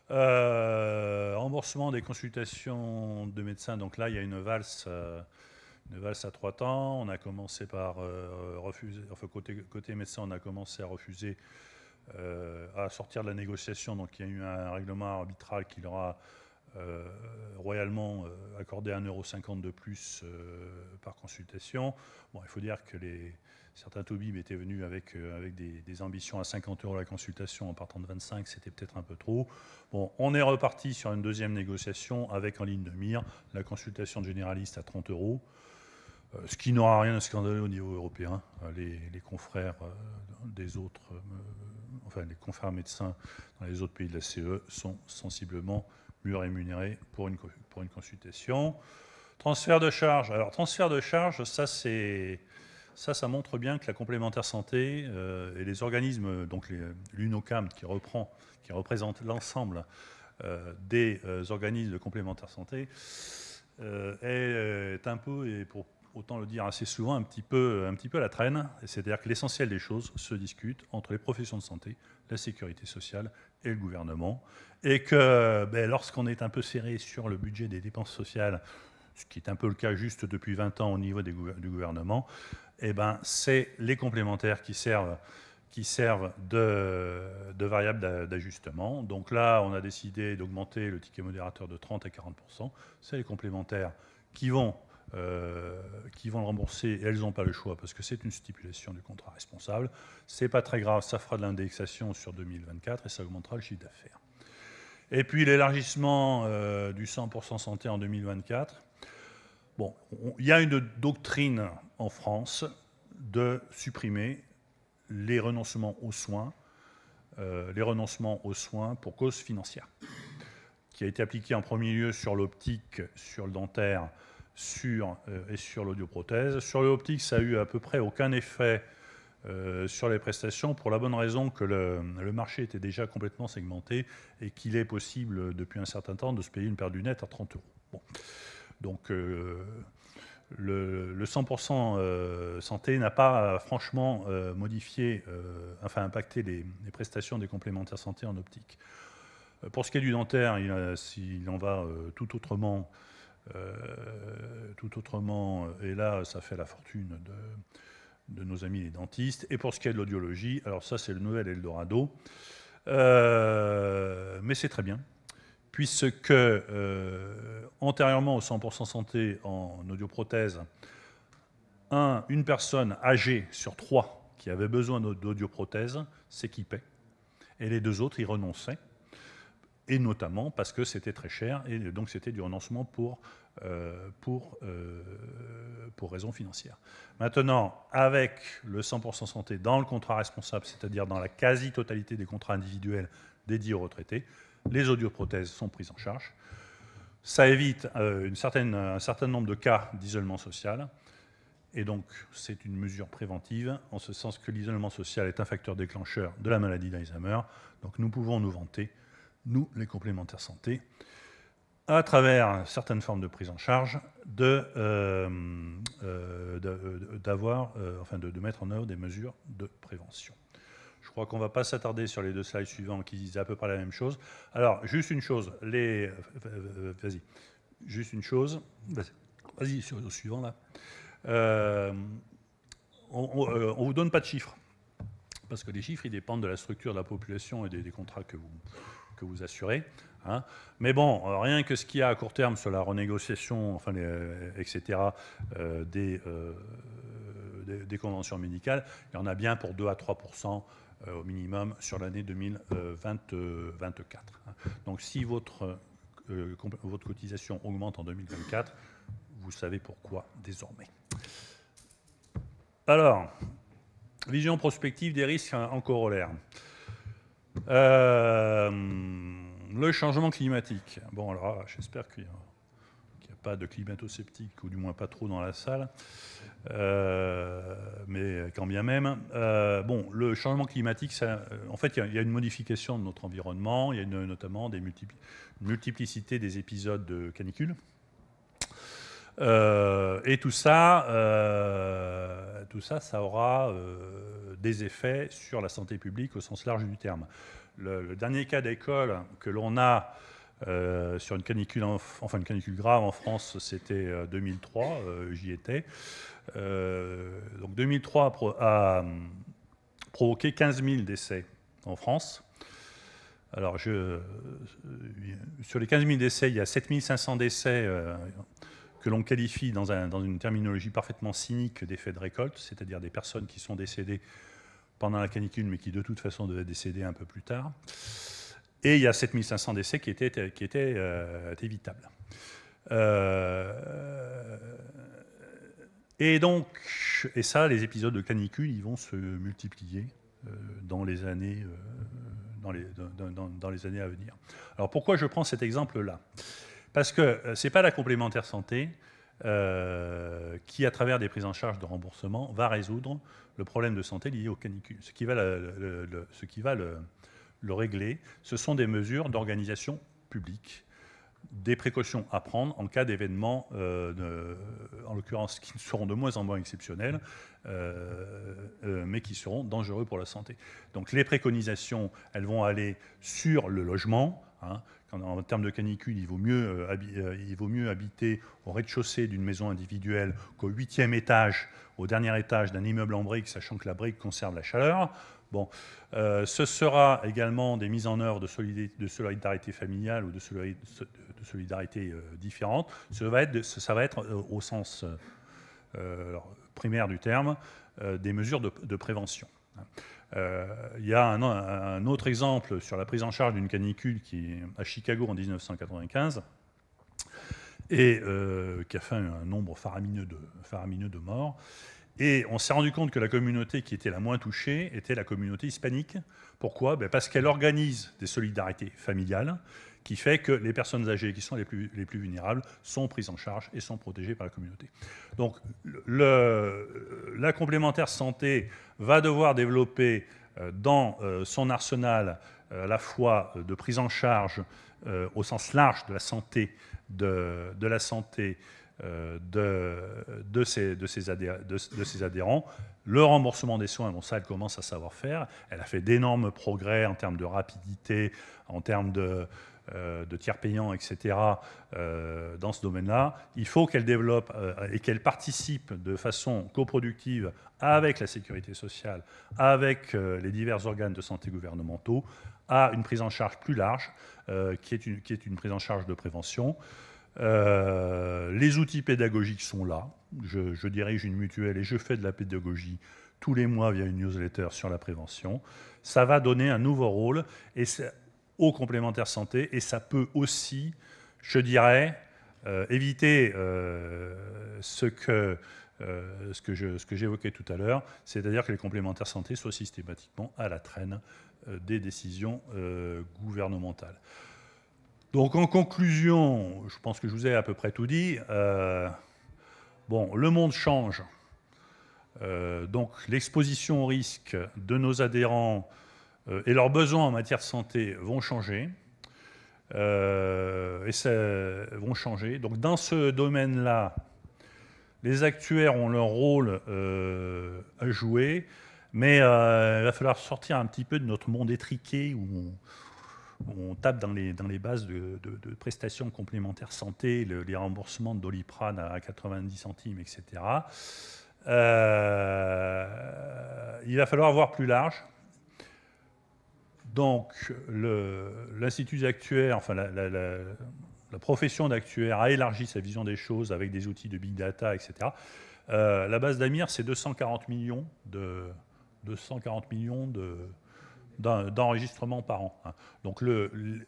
Remboursement des consultations de médecins. Donc là, il y a une valse à 3 temps. On a commencé par refuser, côté médecin, on a commencé à refuser à sortir de la négociation. Donc il y a eu un règlement arbitral qui leur a royalement accordé 1,50 € de plus par consultation. Bon, il faut dire que certains toubibs étaient venus avec des ambitions à 50 € la consultation en partant de 25, c'était peut-être un peu trop. Bon, on est reparti sur une deuxième négociation avec en ligne de mire la consultation de généraliste à 30 €, ce qui n'aura rien de scandaleux au niveau européen. Les confrères des autres, enfin les confrères médecins dans les autres pays de la CE sont sensiblement mieux rémunérés pour une consultation. Transfert de charge. Alors, transfert de charge, ça montre bien que la complémentaire santé et les organismes, donc l'UNOCAM qui représente l'ensemble des organismes de complémentaire santé, est un peu, et pour autant le dire assez souvent, un petit peu à la traîne. C'est-à-dire que l'essentiel des choses se discute entre les professions de santé, la sécurité sociale et le gouvernement. Et que lorsqu'on est un peu serré sur le budget des dépenses sociales, ce qui est un peu le cas juste depuis 20 ans au niveau du gouvernement, c'est les complémentaires qui servent de variable d'ajustement. Donc là, on a décidé d'augmenter le ticket modérateur de 30 à 40%. C'est les complémentaires qui vont le rembourser, et elles n'ont pas le choix parce que c'est une stipulation du contrat responsable. C'est pas très grave, ça fera de l'indexation sur 2024 et ça augmentera le chiffre d'affaires. Et puis l'élargissement du 100% santé en 2024. Bon, il y a une doctrine en France de supprimer les renoncements aux soins pour cause financière, qui a été appliquée en premier lieu sur l'optique, sur le dentaire et sur l'audioprothèse. Sur l'optique, ça a eu à peu près aucun effet sur les prestations, pour la bonne raison que le marché était déjà complètement segmenté et qu'il est possible depuis un certain temps de se payer une paire de lunettes à 30 €. Bon. Donc le 100% santé n'a pas franchement impacté les prestations des complémentaires santé en optique. Pour ce qui est du dentaire, il en va tout autrement. Et là, ça fait la fortune de nos amis les dentistes. Et pour ce qui est de l'audiologie, alors ça, c'est le nouvel Eldorado. Mais c'est très bien, puisque antérieurement au 100% santé en audioprothèse, une personne âgée sur 3 qui avait besoin d'audioprothèse s'équipait, et les 2 autres y renonçaient, et notamment parce que c'était très cher, et donc c'était du renoncement pour raisons financières. Maintenant, avec le 100% santé dans le contrat responsable, c'est-à-dire dans la quasi-totalité des contrats individuels dédiés aux retraités, les audioprothèses sont prises en charge. Ça évite un certain nombre de cas d'isolement social, et donc c'est une mesure préventive, en ce sens que l'isolement social est un facteur déclencheur de la maladie d'Alzheimer. Donc nous pouvons nous vanter, nous, les complémentaires santé, à travers certaines formes de prise en charge, de mettre en œuvre des mesures de prévention. Je crois qu'on ne va pas s'attarder sur les 2 slides suivants qui disent à peu près la même chose. Alors, juste une chose, vas-y, au suivant là. On ne vous donne pas de chiffres, parce que les chiffres, ils dépendent de la structure de la population et des contrats que vous assurez. Hein. Mais bon, rien que ce qu'il y a à court terme sur la renégociation, etc., des conventions médicales, il y en a bien pour 2 à 3% au minimum sur l'année 2024. Donc si votre cotisation augmente en 2024, vous savez pourquoi désormais. Alors, vision prospective des risques en corollaire. Le changement climatique. Bon, alors j'espère qu'il n'y a pas de climato-sceptiques, ou du moins pas trop dans la salle, mais quand bien même. Le changement climatique, en fait, il y a une modification de notre environnement, il y a notamment une multiplicité des épisodes de canicule. Et tout ça, ça aura des effets sur la santé publique au sens large du terme. Le dernier cas d'école que l'on a sur une canicule grave en France, c'était 2003, j'y étais. Donc 2003 a provoqué 15 000 décès en France. Alors, sur les 15 000 décès, il y a 7 500 décès que l'on qualifie dans une terminologie parfaitement cynique d'effet de récolte, c'est-à-dire des personnes qui sont décédées pendant la canicule, mais qui de toute façon devaient décéder un peu plus tard. Et il y a 7 500 décès qui étaient évitables. Et ça, les épisodes de canicule, ils vont se multiplier dans les années à venir. Alors pourquoi je prends cet exemple-là? Parce que ce n'est pas la complémentaire santé qui, à travers des prises en charge de remboursement, va résoudre le problème de santé lié aux canicules. Ce qui va le régler, ce sont des mesures d'organisation publique, des précautions à prendre en cas d'événements, en l'occurrence, qui seront de moins en moins exceptionnels, mais qui seront dangereux pour la santé. Donc les préconisations, elles vont aller sur le logement. En termes de canicule, il vaut mieux habiter au rez-de-chaussée d'une maison individuelle qu'au 8e étage, au dernier étage d'un immeuble en briques, sachant que la brique conserve la chaleur. Bon, ce sera également des mises en œuvre de solidarité familiale ou de solidarité différente. Ça va être au sens primaire du terme, des mesures de prévention. Il y a un autre exemple sur la prise en charge d'une canicule qui est à Chicago en 1995 et qui a fait un nombre faramineux de morts. Et on s'est rendu compte que la communauté qui était la moins touchée était la communauté hispanique. Pourquoi? Parce qu'elle organise des solidarités familiales qui fait que les personnes âgées qui sont les plus vulnérables sont prises en charge et sont protégées par la communauté. Donc la complémentaire santé va devoir développer dans son arsenal à la fois de prise en charge au sens large de la santé, de ses adhérents. Le remboursement des soins, bon, ça, elle commence à savoir faire. Elle a fait d'énormes progrès en termes de rapidité, en termes de tiers payants, etc., dans ce domaine-là. Il faut qu'elle développe et qu'elle participe de façon coproductive avec la sécurité sociale, avec les divers organes de santé gouvernementaux, à une prise en charge plus large, qui est une prise en charge de prévention. Les outils pédagogiques sont là. Je dirige une mutuelle et je fais de la pédagogie tous les mois via une newsletter sur la prévention. Ça va donner un nouveau rôle aux complémentaires santé et ça peut aussi, je dirais, éviter ce que j'évoquais tout à l'heure, c'est-à-dire que les complémentaires santé soient systématiquement à la traîne des décisions gouvernementales. Donc en conclusion, je pense que je vous ai à peu près tout dit. Bon, le monde change. Donc l'exposition au risque de nos adhérents et leurs besoins en matière de santé vont changer. Vont changer. Donc dans ce domaine-là, les actuaires ont leur rôle à jouer, mais il va falloir sortir un petit peu de notre monde étriqué où on tape dans les bases de prestations complémentaires santé, les remboursements de Doliprane à 90 centimes, etc. Il va falloir voir plus large. Donc, l'Institut d'actuaire, enfin la profession d'actuaire a élargi sa vision des choses avec des outils de big data, etc. La base d'AMIR, c'est 240 millions d'enregistrements par an. Donc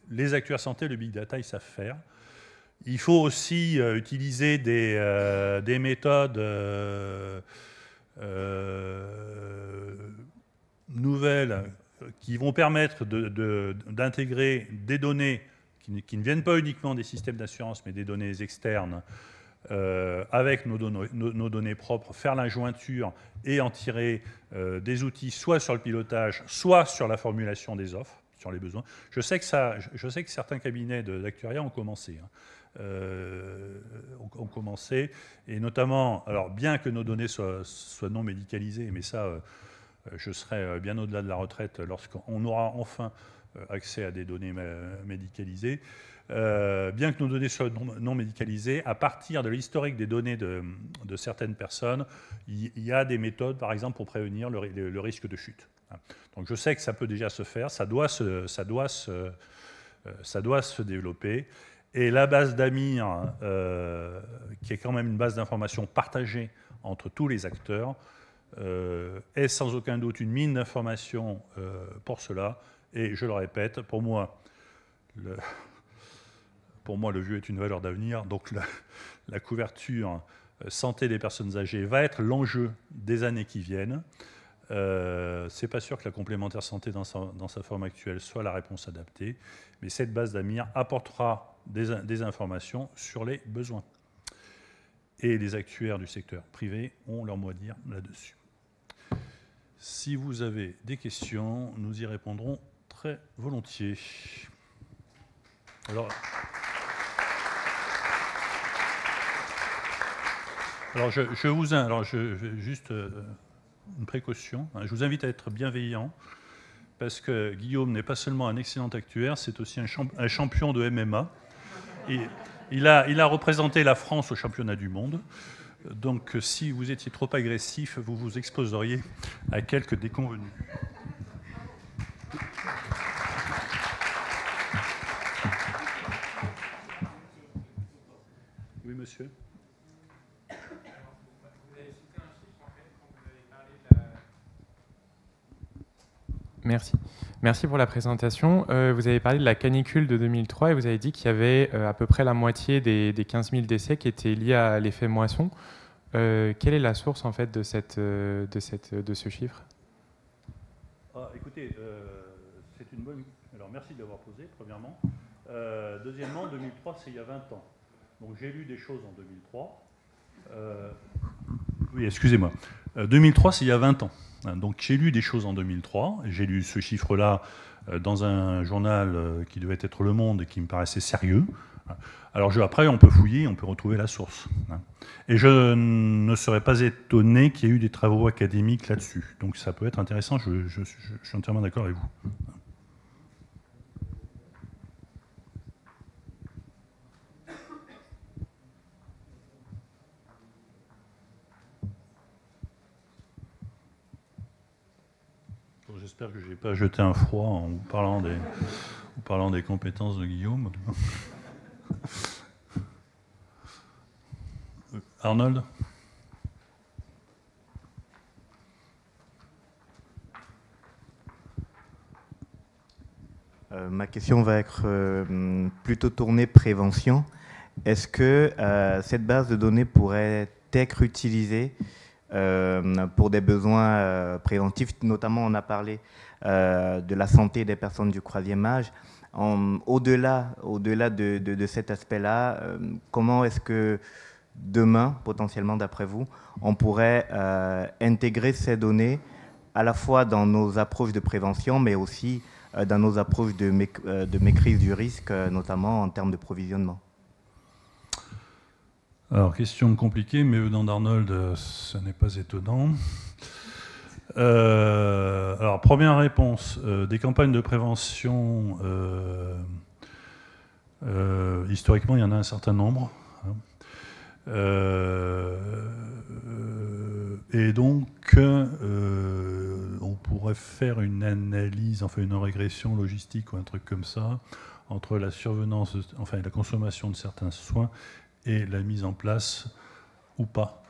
les actuaires santé, le big data, ils savent faire. Il faut aussi utiliser des méthodes nouvelles qui vont permettre d'intégrer des données qui ne viennent pas uniquement des systèmes d'assurance, mais des données externes, avec nos données propres, faire la jointure et en tirer des outils soit sur le pilotage, soit sur la formulation des offres, sur les besoins. Je sais que certains cabinets d'actuariat ont commencé. Ont commencé, et notamment, alors bien que nos données soient non médicalisées, mais ça, je serai bien au-delà de la retraite lorsqu'on aura enfin accès à des données médicalisées. Bien que nos données soient non médicalisées, à partir de l'historique des données de certaines personnes, il y a des méthodes, par exemple, pour prévenir le risque de chute. Donc je sais que ça peut déjà se faire, ça doit se développer. Et la base d'AMIR, qui est quand même une base d'information partagée entre tous les acteurs, est sans aucun doute une mine d'informations pour cela. Et je le répète, pour moi, le vieux est une valeur d'avenir. Donc la couverture santé des personnes âgées va être l'enjeu des années qui viennent. C'est pas sûr que la complémentaire santé dans sa forme actuelle soit la réponse adaptée, mais cette base d'AMIR apportera des informations sur les besoins. Et les actuaires du secteur privé ont leur mot à dire là-dessus. Si vous avez des questions, nous y répondrons très volontiers. Alors juste une précaution. Je vous invite à être bienveillant, parce que Guillaume n'est pas seulement un excellent actuaire, c'est aussi un champion de MMA. Et il a représenté la France au championnat du monde. Donc, si vous étiez trop agressif, vous vous exposeriez à quelques déconvenus. Oui, monsieur. Merci. Merci pour la présentation. Vous avez parlé de la canicule de 2003 et vous avez dit qu'il y avait à peu près la moitié des 15 000 décès qui étaient liés à l'effet moisson. Quelle est la source en fait de ce chiffre? Écoutez, c'est une bonne... Alors merci de l'avoir posé, premièrement. Deuxièmement, 2003, c'est il y a 20 ans. Donc j'ai lu des choses en 2003. Oui, excusez-moi. 2003, c'est il y a 20 ans. Donc j'ai lu des choses en 2003, j'ai lu ce chiffre-là dans un journal qui devait être Le Monde et qui me paraissait sérieux. Alors après, on peut fouiller, on peut retrouver la source. Et je ne serais pas étonné qu'il y ait eu des travaux académiques là-dessus. Donc ça peut être intéressant, je suis entièrement d'accord avec vous. J'espère que je n'ai pas jeté un froid en vous parlant des compétences de Guillaume. Arnold ? Ma question va être plutôt tournée prévention. Est-ce que cette base de données pourrait être utilisée pour des besoins préventifs? Notamment, on a parlé de la santé des personnes du troisième âge. Au-delà de cet aspect-là, comment est-ce que demain, potentiellement d'après vous, on pourrait intégrer ces données à la fois dans nos approches de prévention, mais aussi dans nos approches de maîtrise du risque, notamment en termes de provisionnement? Alors, question compliquée, mais venant d'Arnold, ce n'est pas étonnant. Alors, première réponse, des campagnes de prévention, historiquement, il y en a un certain nombre. Et donc, on pourrait faire une analyse, enfin une régression logistique ou un truc comme ça, entre la survenance, enfin la consommation de certains soins et la mise en place ou pas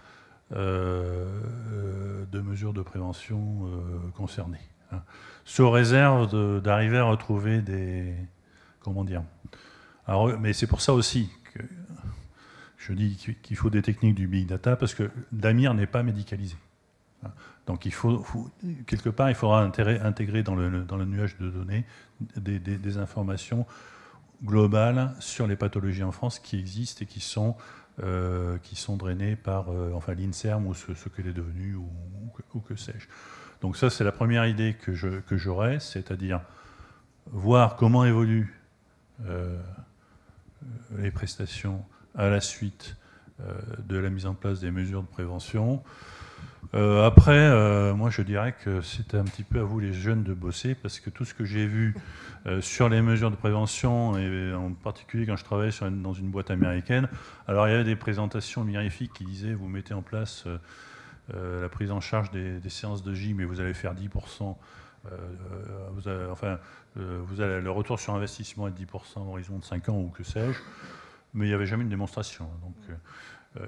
de mesures de prévention concernées. Sous réserve d'arriver à retrouver des... Comment dire? Alors, mais c'est pour ça aussi que je dis qu'il faut des techniques du big data, parce que l'AMIR n'est pas médicalisé. Donc il faut quelque part, il faudra intégrer dans le nuage de données des informations globales sur les pathologies en France qui existent et qui sont drainées par enfin, l'INSERM ou ce qu'elle est devenue ou que sais-je. Donc ça, c'est la première idée que j'aurais, c'est-à-dire voir comment évoluent les prestations à la suite de la mise en place des mesures de prévention. Après, moi je dirais que c'était un petit peu à vous les jeunes de bosser, parce que tout ce que j'ai vu sur les mesures de prévention, et en particulier quand je travaillais dans une boîte américaine, alors il y avait des présentations mirifiques qui disaient vous mettez en place la prise en charge des séances de gym et vous allez faire 10% Vous avez le retour sur investissement est de 10% à l'horizon de 5 ans ou que sais-je, mais il n'y avait jamais une démonstration. Donc,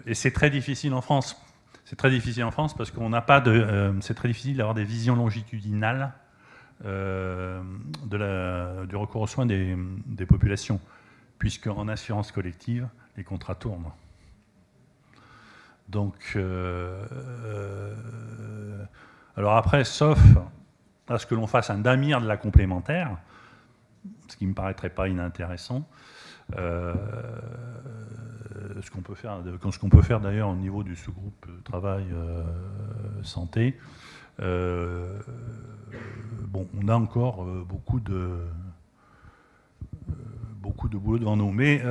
et c'est très difficile en France. C'est très difficile en France parce qu'on n'a pas de. C'est très difficile d'avoir des visions longitudinales du recours aux soins des populations, puisque en assurance collective, les contrats tournent. Donc, alors après, sauf à ce que l'on fasse un DAMIR de la complémentaire, ce qui ne me paraîtrait pas inintéressant, ce qu'on peut faire d'ailleurs au niveau du sous-groupe travail santé. Bon, on a encore beaucoup de boulot devant nous. Mais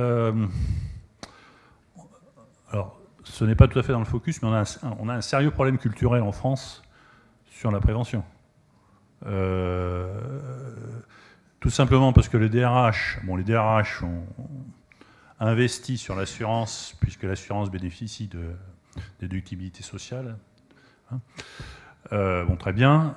alors, ce n'est pas tout à fait dans le focus, mais on a un sérieux problème culturel en France sur la prévention. Tout simplement parce que les DRH ont investi sur l'assurance, puisque l'assurance bénéficie de déductibilité sociale. Hein. Bon, très bien.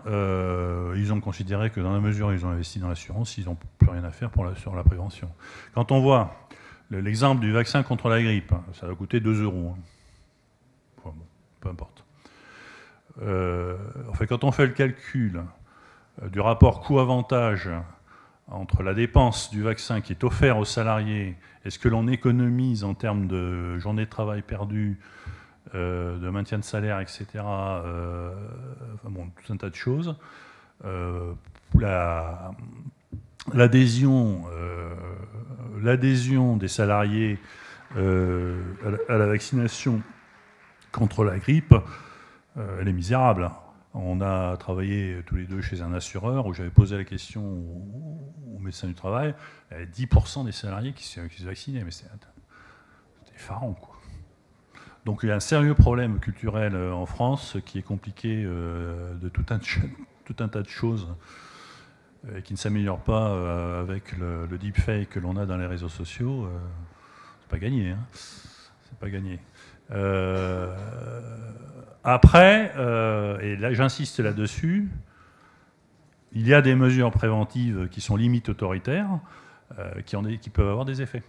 Ils ont considéré que dans la mesure où ils ont investi dans l'assurance, ils n'ont plus rien à faire sur la prévention. Quand on voit l'exemple du vaccin contre la grippe, ça va coûter 2 €. Hein. Enfin, bon, peu importe. Enfin, quand on fait le calcul du rapport coût-avantage entre la dépense du vaccin qui est offert aux salariés et ce que l'on économise en termes de journée de travail perdue, de maintien de salaire, etc., enfin bon, tout un tas de choses, l'adhésion des salariés à la vaccination contre la grippe, elle est misérable. On a travaillé tous les deux chez un assureur où j'avais posé la question au médecin du travail. Il y avait 10% des salariés qui se vaccinaient, mais c'était effarant, quoi. Donc il y a un sérieux problème culturel en France qui est compliqué de tout un tas de choses et qui ne s'améliore pas avec le deepfake que l'on a dans les réseaux sociaux. C'est pas gagné, hein. C'est pas gagné. Après, et là j'insiste là-dessus, il y a des mesures préventives qui sont limite autoritaires, qui peuvent avoir des effets.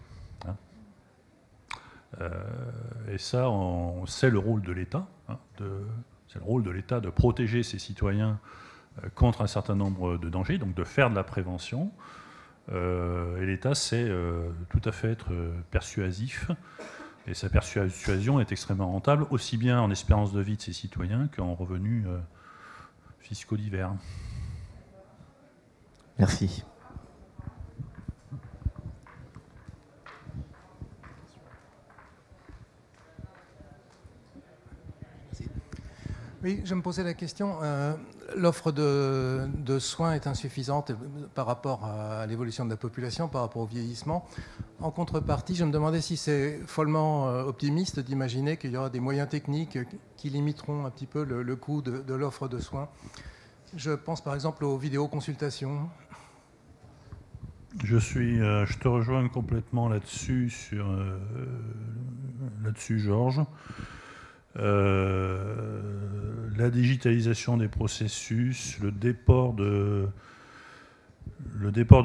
Hein. Et ça, c'est le rôle de l'État. Hein, c'est le rôle de l'État de protéger ses citoyens contre un certain nombre de dangers, donc de faire de la prévention. Et l'État sait tout à fait être persuasif. Et sa persuasion est extrêmement rentable, aussi bien en espérance de vie de ses citoyens qu'en revenus fiscaux divers. Merci. Oui, je me posais la question. L'offre de soins est insuffisante par rapport à l'évolution de la population, par rapport au vieillissement. En contrepartie, je me demandais si c'est follement optimiste d'imaginer qu'il y aura des moyens techniques qui limiteront un petit peu le coût de l'offre de soins. Je pense par exemple aux vidéoconsultations. Je te rejoins complètement là-dessus, Georges. La digitalisation des processus, le déport de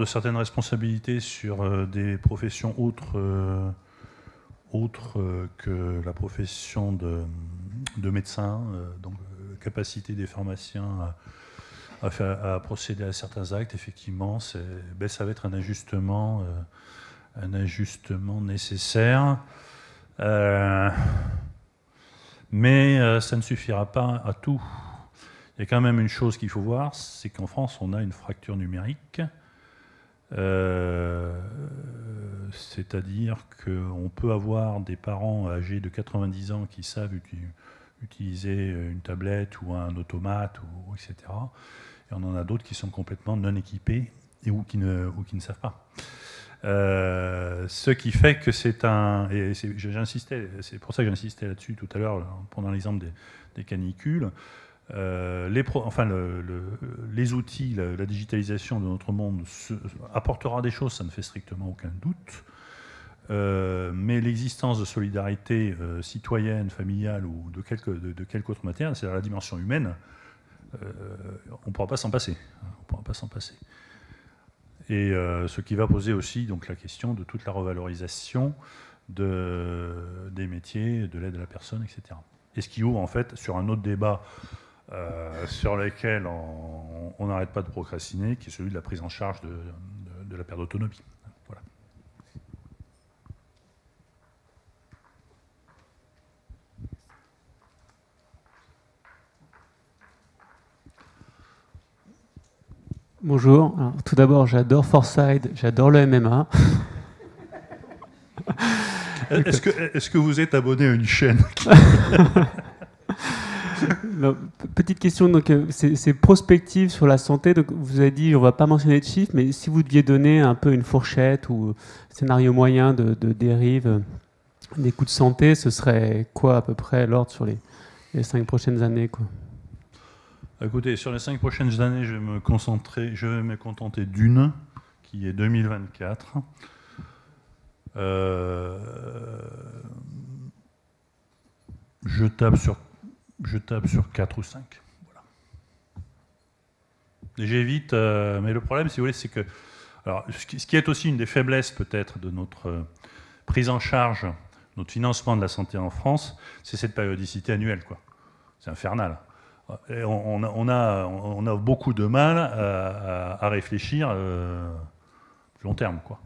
certaines responsabilités sur des professions autres que la profession de médecin, donc capacité des pharmaciens à procéder à certains actes, effectivement, ça va être un ajustement nécessaire. Mais ça ne suffira pas à tout. Il y a quand même une chose qu'il faut voir, c'est qu'en France, on a une fracture numérique. C'est-à-dire qu'on peut avoir des parents âgés de 90 ans qui savent utiliser une tablette ou un automate, etc. Et on en a d'autres qui sont complètement non équipés ou qui ne savent pas. Ce qui fait que c'est pour ça que j'insistais là-dessus tout à l'heure, pendant l'exemple des canicules. Les outils, la digitalisation de notre monde apportera des choses, ça ne fait strictement aucun doute. Mais l'existence de solidarité citoyenne, familiale ou de quelque autre matière, c'est la dimension humaine, on ne pourra pas s'en passer. On pourra pas s'en passer. Et ce qui va poser aussi donc, la question de toute la revalorisation des métiers, de l'aide à la personne, etc. Et ce qui ouvre en fait sur un autre débat sur lequel on n'arrête pas de procrastiner, qui est celui de la prise en charge de la perte d'autonomie. Voilà. Bonjour. Alors, tout d'abord, j'adore Forsyth, j'adore le MMA. Est-ce que vous êtes abonné à une chaîne? Non, petite question, donc c'est prospective sur la santé. Donc vous avez dit, on ne va pas mentionner de chiffres, mais si vous deviez donner un peu une fourchette ou scénario moyen de dérive des coûts de santé, ce serait quoi à peu près l'ordre sur les 5 prochaines années, quoi? Écoutez, sur les 5 prochaines années, je vais me contenter d'une, qui est 2024. Je tape sur 4 ou 5. Voilà. J'évite, mais le problème, si vous voulez, c'est que... Alors, ce qui est aussi une des faiblesses, peut-être, de notre prise en charge, notre financement de la santé en France, c'est cette périodicité annuelle, quoi. C'est infernal. Et on a beaucoup de mal à réfléchir long terme, quoi.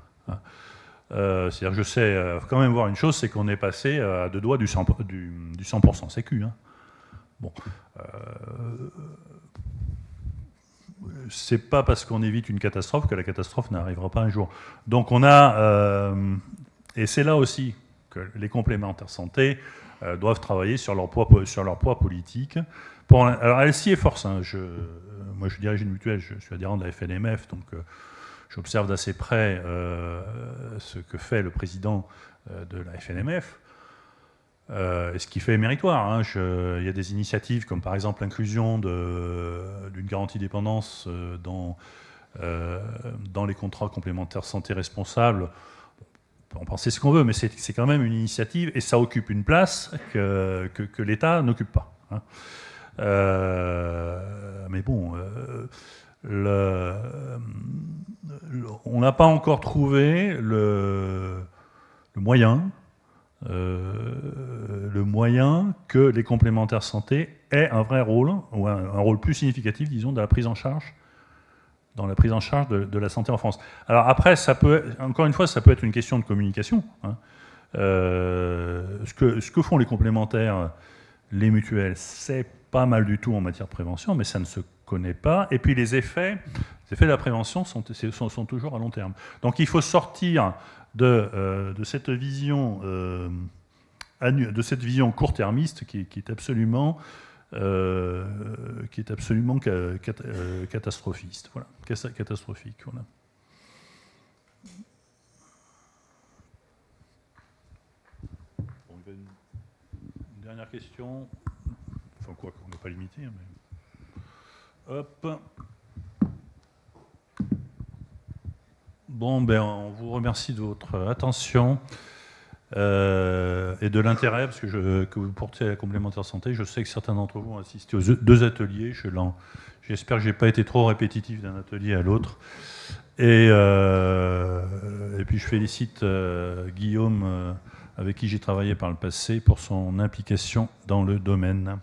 C'est-à-dire que je sais quand même voir une chose, c'est qu'on est passé à 2 doigts du 100% sécu. Hein. Bon, c'est pas parce qu'on évite une catastrophe que la catastrophe n'arrivera pas un jour. Donc on a, et c'est là aussi que les complémentaires santé doivent travailler sur leur poids politique. Alors elle s'y efforce. Hein. Moi je dirige une mutuelle, je suis adhérent de la FNMF, donc j'observe d'assez près ce que fait le président de la FNMF. Et ce qui fait méritoire. Hein. Il y a des initiatives comme par exemple l'inclusion d'une garantie dépendance dans les contrats complémentaires santé responsables. On peut en penser ce qu'on veut, mais c'est quand même une initiative et ça occupe une place que l'État n'occupe pas. Hein. Mais bon, on n'a pas encore trouvé le moyen que les complémentaires santé aient un vrai rôle, ou un rôle plus significatif, disons, dans la prise en charge de la santé en France. Alors après, encore une fois, ça peut être une question de communication. Hein. Ce que font les complémentaires, les mutuelles, c'est pas mal du tout en matière de prévention, mais ça ne se connaît pas. Et puis les effets de la prévention sont toujours à long terme. Donc il faut sortir de cette vision court-termiste qui est absolument catastrophiste. Voilà, catastrophique. Voilà. Bon, une dernière question. Enfin quoi, on n'est pas limité. Mais... Hop. Bon, ben, on vous remercie de votre attention et de l'intérêt que vous portez à la complémentaire santé. Je sais que certains d'entre vous ont assisté aux 2 ateliers. J'espère que je n'ai pas été trop répétitif d'un atelier à l'autre. Et puis je félicite Guillaume, avec qui j'ai travaillé par le passé, pour son implication dans le domaine.